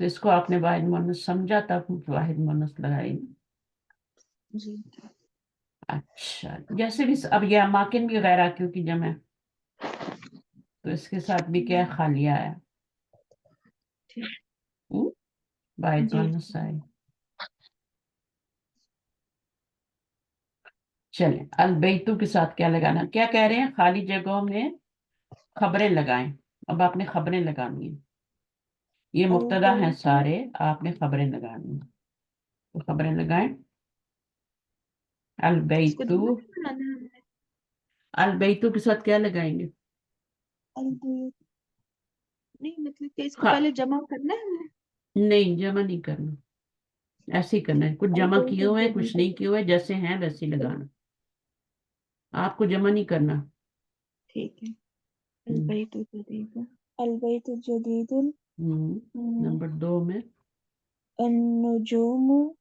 تو اس کو آپ نے واحد مؤنث سمجھا تب واحد مؤنث لگائی. جی اچھا, جیسے بھی اب یہ اماکن بھی غیر عاقل کی جمع ہے, تو اس کے ساتھ بھی کیا خالیہ ہے, واحد مؤنث ہے. چلیں, البیتو کے ساتھ کیا لگانا, کیا کہہ رہے ہیں, خالی جگہوں میں خبریں لگائیں. اب آپ نے خبریں لگانی ہیں. یہ مبتدا ہیں البيت سارے، آپ نے خبریں لگانی ہیں، تو خبریں لگائیں. اس کو البیتو، جمع نہیں بنانا ہے ہم نے. البیتو کے ساتھ کیا لگائیں گے؟ البيت نہیں مطلب کہ اس کو خ... پہلے جمع کرنا ہے ہم نے. نہیں جمع نہیں کرنا، ایسے ہی کرنا ہے. کچھ جمع البيت کیے ہوئے ہیں کچھ نہیں الجديد. کیے ہوئے، جیسے ہیں ویسے ہی لگانا، آپ کو جمع نہیں کرنا. ٹھیک ہے. ہم، البيت الجديد. البيت الجديد. ہم، نمبر 2 میں النجوم.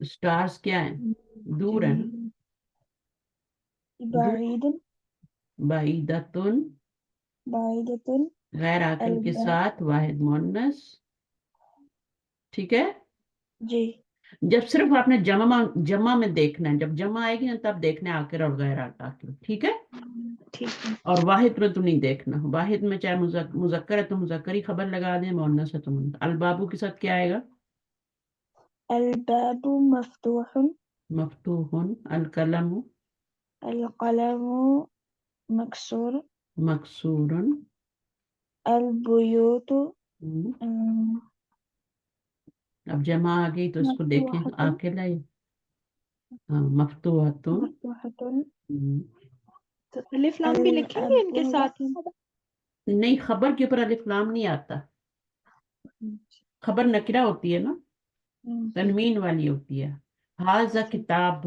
سٹارز کیا ہیں؟ دور ہیں نا. دور. بعيد. بعیدتن، بعيدة. غیر عاقل کے الباب. ساتھ واحد مؤنث. ٹھیک ہے. جی. جب صرف آپ نے جمع میں دیکھنا ہے، جب جمع آئے گی نا تب دیکھنا ہے عاقل اور غیر عاقل. ٹھیک ہے. ٹھیک ہے. اور واحد میں تو نہیں دیکھنا، واحد میں چاہے مذکر ہے تو مذکر ہی خبر لگا دیں، مؤنث ہے تو مؤنث. البابو کے ساتھ کیا آئے گا؟ الباب مفتوح. مفتوح. القلم القلم مكسور. مکسور. البيوت اب جمع آ گئی تو اس کو دیکھیں، مفتوحة. عاقل ہے. ہاں مفتوحۃ. مفتوحة. ہم، تو الف لام بھی لکھیں گے ان کے ساتھ ہم. نہیں، خبر کے اوپر الف لام نہیں آتا، خبر نکرہ ہوتی ہے نا، تنوین والی ہوتی ہے. ھذا کتاب،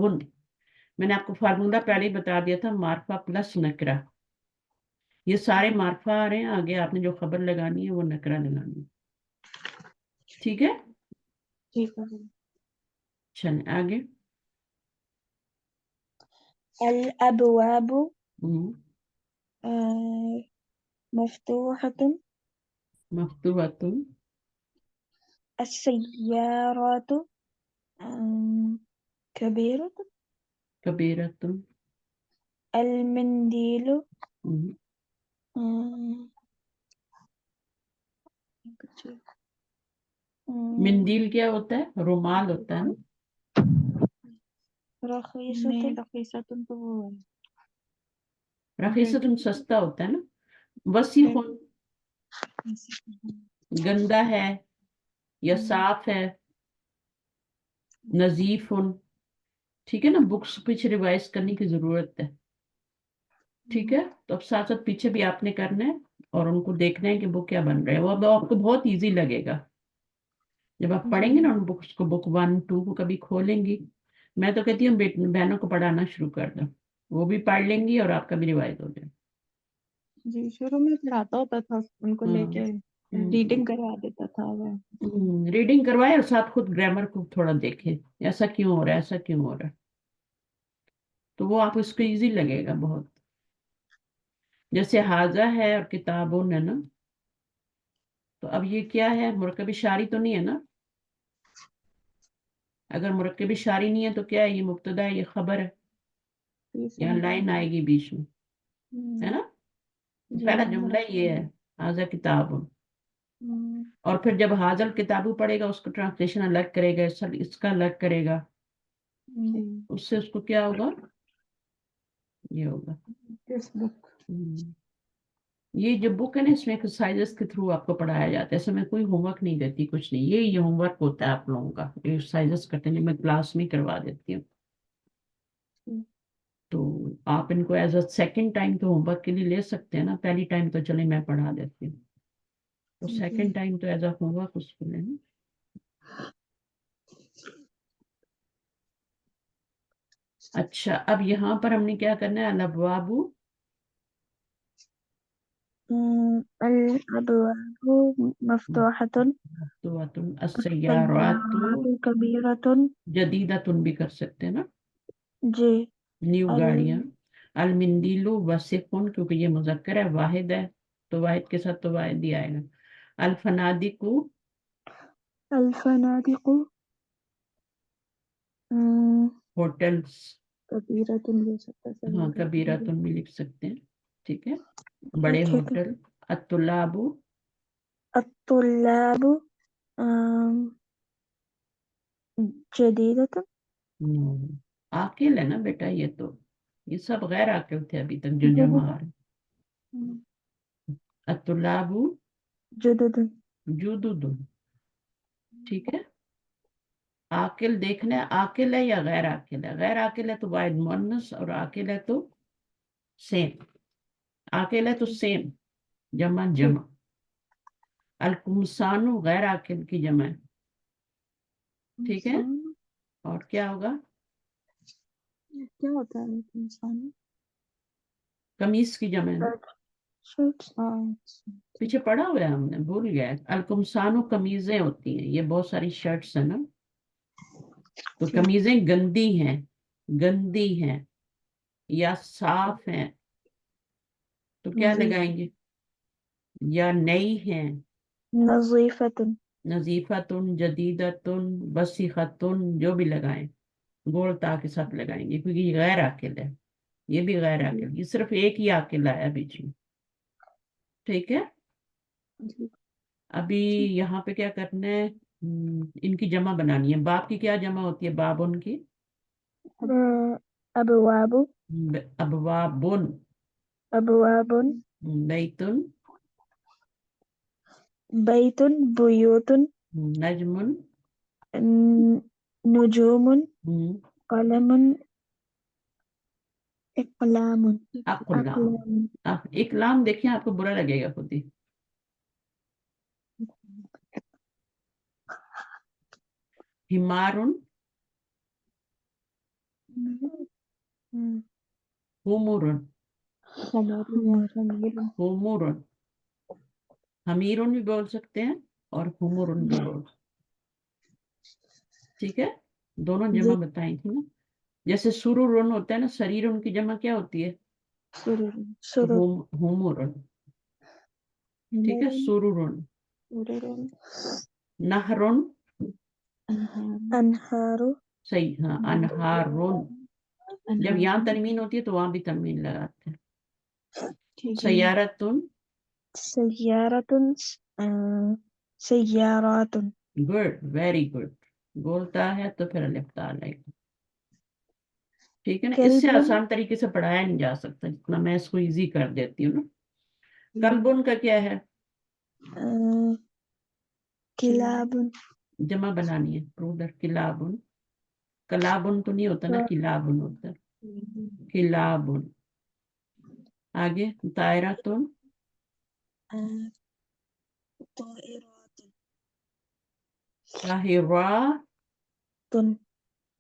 میں نے آپ کو فارمولہ پہلے ہی بتا دیا تھا، معرفہ پلس نکرہ. یہ سارے معرفہ آ رہے ہیں، آگے آپ نے جو خبر لگانی ہے وہ نکرہ لگانی ہے. ٹھیک ہے. ٹھیک ہے. چلیں آگے. الأبواب ہم، مفتوحة. مفتوحۃ. السيارات كبيرة. کبیرۃ. المنديل ہم، مندیل کیا ہوتا ہے؟ رومال ہوتا ہے نا. رخيصة. رخيصة تو وہ ہے. رخیصۃ سستا ہوتا ہے نا. وسیخ، گندا ہے یا صاف ہے. نظیف. ٹھیک ہے نا. بکس پیچھے ریوائز کرنے کی ضرورت ہے. ٹھیک ہے. تو اب ساتھ ساتھ پیچھے بھی آپ نے کرنا ہے اور ان کو دیکھنا ہے کہ بک کیا بن رہا ہے. وہ اب آپ کو بہت ایزی لگے گا جب آپ پڑھیں گے نا ان بکس کو، بک 1 2 کو کبھی کھولیں گی. میں تو کہتی ہوں بہنوں کو پڑھانا شروع کر دو، وہ بھی پڑھ لیں گی اور آپ کا بھی ریوائز ہو جائے. جی شروع میں پڑھاتا ہوتا تھا ان کو لے کے، ریڈنگ کروا دیتا تھا وہ. ریڈنگ کروائے اور ساتھ خود گرامر کو تھوڑا دیکھیں، ایسا کیوں ہو رہا ہے، ایسا کیوں ہو رہا ہے. تو وہ آپ اس کو ایزی لگے گا بہت. جیسے حاضہ ہے اور کتابون ہے نا، تو اب یہ کیا ہے؟ مرکب شاری تو نہیں ہے نا. اگر مرکب شاری نہیں ہے تو کیا ہے؟ یہ مبتدا ہے، یہ خبر ہے. یہاں لائن آئے گی بیچ میں، ہے نا. پہلا جملہ یہ ہے حاضہ کتاب. اور پھر جب حاضل کتابو پڑھے گا اس کو ٹرانسلیشن الگ کرے گا، اس کا الگ کرے گا. اس سے اس کو کیا ہوگا؟ یہ ہوگا. یہ جو بک ہے نا اس میں ایکسرسائزز کے تھرو آپ کو پڑھایا جاتا ہے، ایسے میں کوئی ہوم ورک نہیں دیتی، کچھ نہیں. یہ ہوم ورک ہوتا ہے آپ لوگوں کا، ایکسرسائزز کرتے ہیں جو میں کلاس میں کروا دیتی ہوں. تو آپ ان کو ایز اے سیکنڈ ٹائم تو ہوم ورک کے لیے لے سکتے ہیں نا. پہلی ٹائم تو چلیں میں پڑھا دیتی ہوں، تو سیکنڈ ٹائم تو ایز اے ہوم ورک اس کو لینا. اچھا اب یہاں پر ہم نے کیا کرنا ہے؟ الابواب الأبواب مفتوحة. مفتوحۃ. السیارات السيارات كبيرة. جدیدۃ بھی کر سکتے ہیں نا، جی. نیو گاڑیاں. المندیل وسیقن، کیونکہ یہ مذکر ہے، واحد ہے تو واحد کے ساتھ تو واحد ہی آئے گا. الفنادق الفنادق ہوٹلس. كبيرة بھی سکتا ہاں ہے. کبیرۃ بھی لکھ سکتے ہیں. ٹھیک ہے. بڑے ٹھیک ہے. ہوٹل. الطلاب الطلاب جديدة. عاقل ہے نا بیٹا، یہ تو، یہ سب غیر عاقل تھے ابھی تک جو جمع جديدة. آ رہے. अतुलाबु जुदुदुन जुदुदुन, ठीक है। आकिल देखना है, आकिल है या गैर आकिल है। गैर आकिल है तो वाहिद मुअन्नस, और आकिल है तो सेम। आकिल है तो सेम, जमा जमा। अलकुमसानु गैर आकिल की जमा है, ठीक है। इंसान और क्या होगा, क्या होता है इंसान? कमीज की जमा है ना, शर्ट्स पीछे पढ़ा हुआ है हमने, भूल गया। अलकुमसानु कमीजें होती हैं, ये बहुत सारी शर्ट्स है ना। तो कमीजें गंदी हैं, गंदी हैं या साफ हैं, तो क्या लगाएंगे, या नई हैं, नज़ीफ़तुन नजीफतुन, जदीदतुन, वसीखतुन, जो भी लगाएं, गोल ता के साथ लगाएंगे, क्योंकि ये गैर आकिल है। ये भी गैर आकिल, ये सिर्फ एक ही आकिल आया बीच में, ठीक है। जी अभी यहाँ पे क्या करना है, इनकी जमा बनानी है। बाप की क्या जमा होती है, बाबुन की, अबवाबु अबवाबुन, अबवाबुन बैतुन, बैतुन बुयूतुन नजमुन, नुजूमुन हम्म, कलमुन इक़लामुन अकुलाम। अक़लामुन आप इकलाम देखिए, आपको बुरा लगेगा खुद ही। हिमारुन, हुमुरुन, हुमुरुन, हमीरुन भी बोल सकते हैं और हुमुरुन भी बोल सकते हैं, ठीक है। दोनों जमा जी बताई थी ना। जैसे सुरुरुन होता है ना, शरीरुन की जमा क्या होती है, सुरुर हुमुरुन, ठीक है। हुमुरुन सुरुरुन, सुरुरुन नहरुन, अनहारु सही, हाँ, अनहारुन। जब यहाँ तनवीन होती है तो वहां भी तनवीन लगाते हैं। सयारतुन, सय्यारतुन सय्यारातुन गुड, वेरी गुड। बोलता है तो फिर अलिफ ताल आएगा, ठीक है ना। इससे कल्बुन आसान तरीके से पढ़ाया नहीं जा सकता जितना मैं इसको इजी कर देती हूँ ना। कल्बुन का क्या है, किलाबुन जमा बनानी है, ब्रूडर, किलाबुन। कलाबुन तो नहीं होता ना, किलाबुन होता है, किलाबुन। आगे तायरातुन, ताइरातुन ताहिरातुन, तुन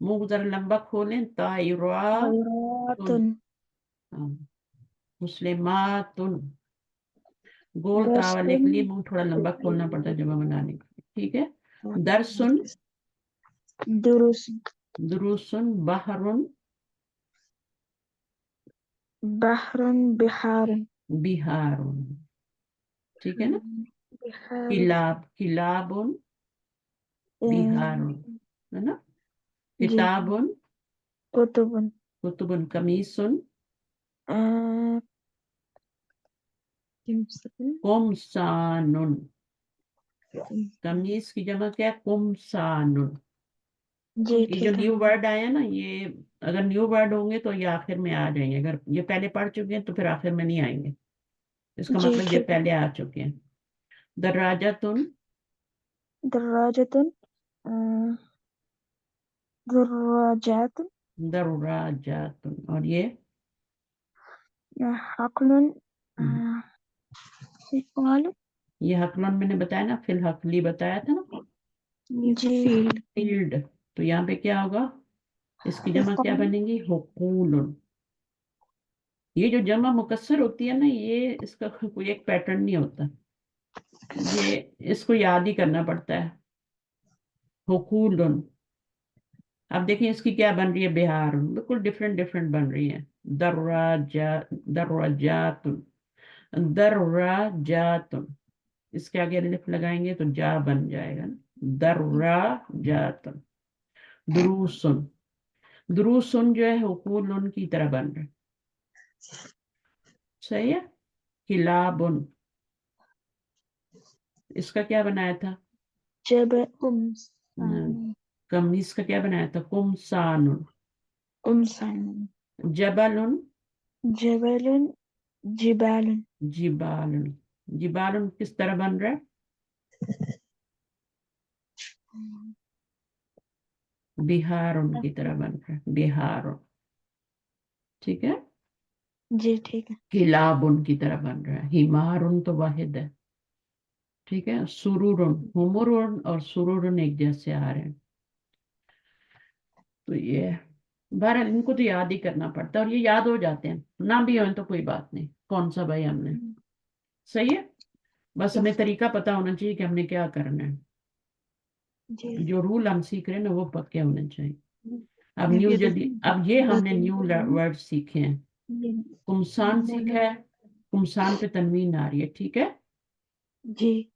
मुंह जरा लंबा खोलें, ताहिरातुन। ताइरातुन हाँ, मुस्लिमातुन। गोल ता वाले दर्सुन के लिए मुंह थोड़ा लंबा खोलना पड़ता है जमा बनाने के लिए, ठीक है। दरसुन, दुरुस दुरुसुन, बहरुन, बहरुन बिहारुन बिहारुन, ठीक है ना। बिहारुन किलाब, किलाबुन, बिहारुन, है ना। जी किताबुन, कुतुबुन कुतुबुन, कमीसुन, कुमसानुन। कमीज की जमा क्या है, कुमसानुन। जी ये जो ठीक है न्यू वर्ड आया ना, ये अगर न्यू वर्ड होंगे तो ये आखिर में आ जाएंगे, अगर ये पहले पढ़ चुके हैं तो फिर आखिर में नहीं आएंगे। इसका जी मतलब ये ठीक है पहले आ चुके हैं। दर्राजतुन, दर्राजतुन दर्राजातुन दर्राजातुन, और ये हकलुन हम्म, इकबाल ये हकलन मैंने बताया ना, फिल हकली बताया था ना, जी फील्ड। तो यहाँ पे क्या होगा, इसकी जमा क्या इकबाल बनेगी, हुकूलुन। ये जो जमा मुकस्सर होती है ना, ये इसका कोई एक पैटर्न नहीं होता, ये इसको याद ही करना पड़ता है। हुकूलुन। अब देखिए इसकी क्या बन रही है, बिहार, बिल्कुल डिफरेंट डिफरेंट बन रही है। दर्राजा, दर्राजातुन, दर्राजातुन। इसके आगे अलिफ लगाएंगे तो जा बन जाएगा ना, दर्राजातुन। दुरूसुन, दुरूसुन जो है हुकूलुन की तरह बन रहा है, सही है। किलाबुन, इसका क्या बनाया था, जब कमीज का क्या बनाया था, कुमसानुन। उमसान जबलुन, जबलुन जिबालुन जिबालुन, जिबाल किस तरह बन रहा है? बिहार की तरह बन रहा है, बिहार। ठीक है, जी ठीक है। किलाब की तरह बन रहा है, हिमार तो वाहिद है। ठीक है, सुरूरुन, हुमुरुन और सुरूरुन एक जैसे आ रहे हैं। तो ये बहरहाल इनको तो याद ही करना पड़ता है, और ये याद हो जाते हैं, ना भी हो तो कोई बात नहीं, कौन सा भाई हमने। सही है, बस हमें तरीका पता होना चाहिए कि हमने क्या करना है। जी जो रूल हम सीख रहे हैं ना वो पक्के होने चाहिए। अब अब न्यू ये जल्दी, अब ये हमने न्यू वर्ड सीखे हैं। कुमसान सीखा है, कुमसान पे तनवीन आ रही है। ठीक है, जी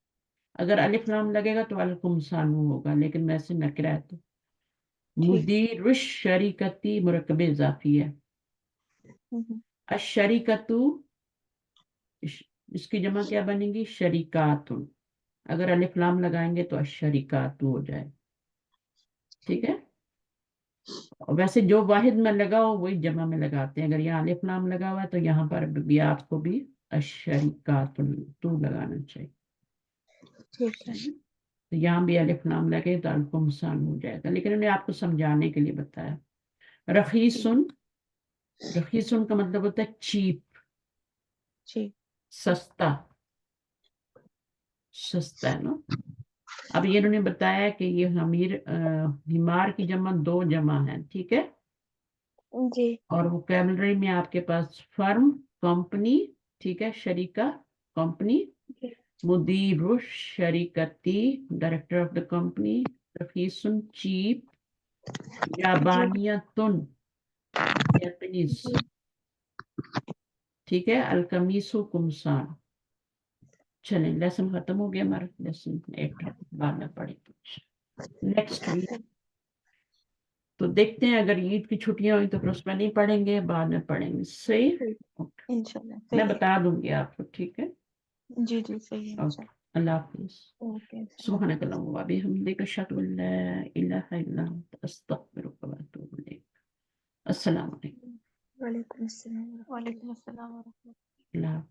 अगर अलिफ लाम लगेगा तो अल कुमसान होगा, लेकिन वैसे नकरा है तो ठीक। मुदीरुश शरीकती मुरकब इजाफी है। अशरीकतु, इसकी जमा क्या बनेगी? शरीकातुन। अगर अलिफ लाम लगाएंगे तो अशरीकातु हो जाए। ठीक है, और वैसे जो वाहिद में लगा हो वही जमा में लगाते हैं। अगर यहाँ अलिफ लाम लगा हुआ है तो यहाँ पर भी आपको भी अशरीकातुन तू लगाना चाहिए। ठीक है। सही है? तो यहाँ भी अलिफ लाम लगे तो अल्फुमसान हो जाएगा, लेकिन उन्हें आपको समझाने के लिए बताया। रखीसुन, रखीसुन का मतलब होता है चीप, जी सस्ता, सस्ता है ना। अब ये इन्होंने बताया कि ये हिमार की जमा दो जमा है। ठीक है, जी और वोकैबुलरी में आपके पास फर्म, कंपनी, ठीक है, शरीका, कंपनी, मुदीर शरीकती, डायरेक्टर ऑफ द कंपनी, रफीसुन चीप, याबानियतुन जैपनीज। ठीक है, अलकमीसु कुमसान। चलें, लेसन खत्म हो गया हमारा, लेसन 8 बाद में पढ़े कुछ नेक्स्ट वीक। तो देखते हैं, अगर ईद की छुट्टियां हुई तो फिर उसमें नहीं पढ़ेंगे, बाद में पढ़ेंगे। सही, ओके, इंशाल्लाह मैं सही है। बता दूंगी आपको। ठीक है, जी जी सही है ओके, इंशाल्लाह। अल्लाह हाफिज। ओके सुब्हानक अल्लाहुम्मा व बिहम्दिक, अशहदु अल्ला इलाहा इल्ला अंत, अस्तगफिरुका व अतूबु इलैक। अस्सलाम वालेकुम। वालेकुम अस्सलाम। वालेकुम अस्सलाम। अल्लाह।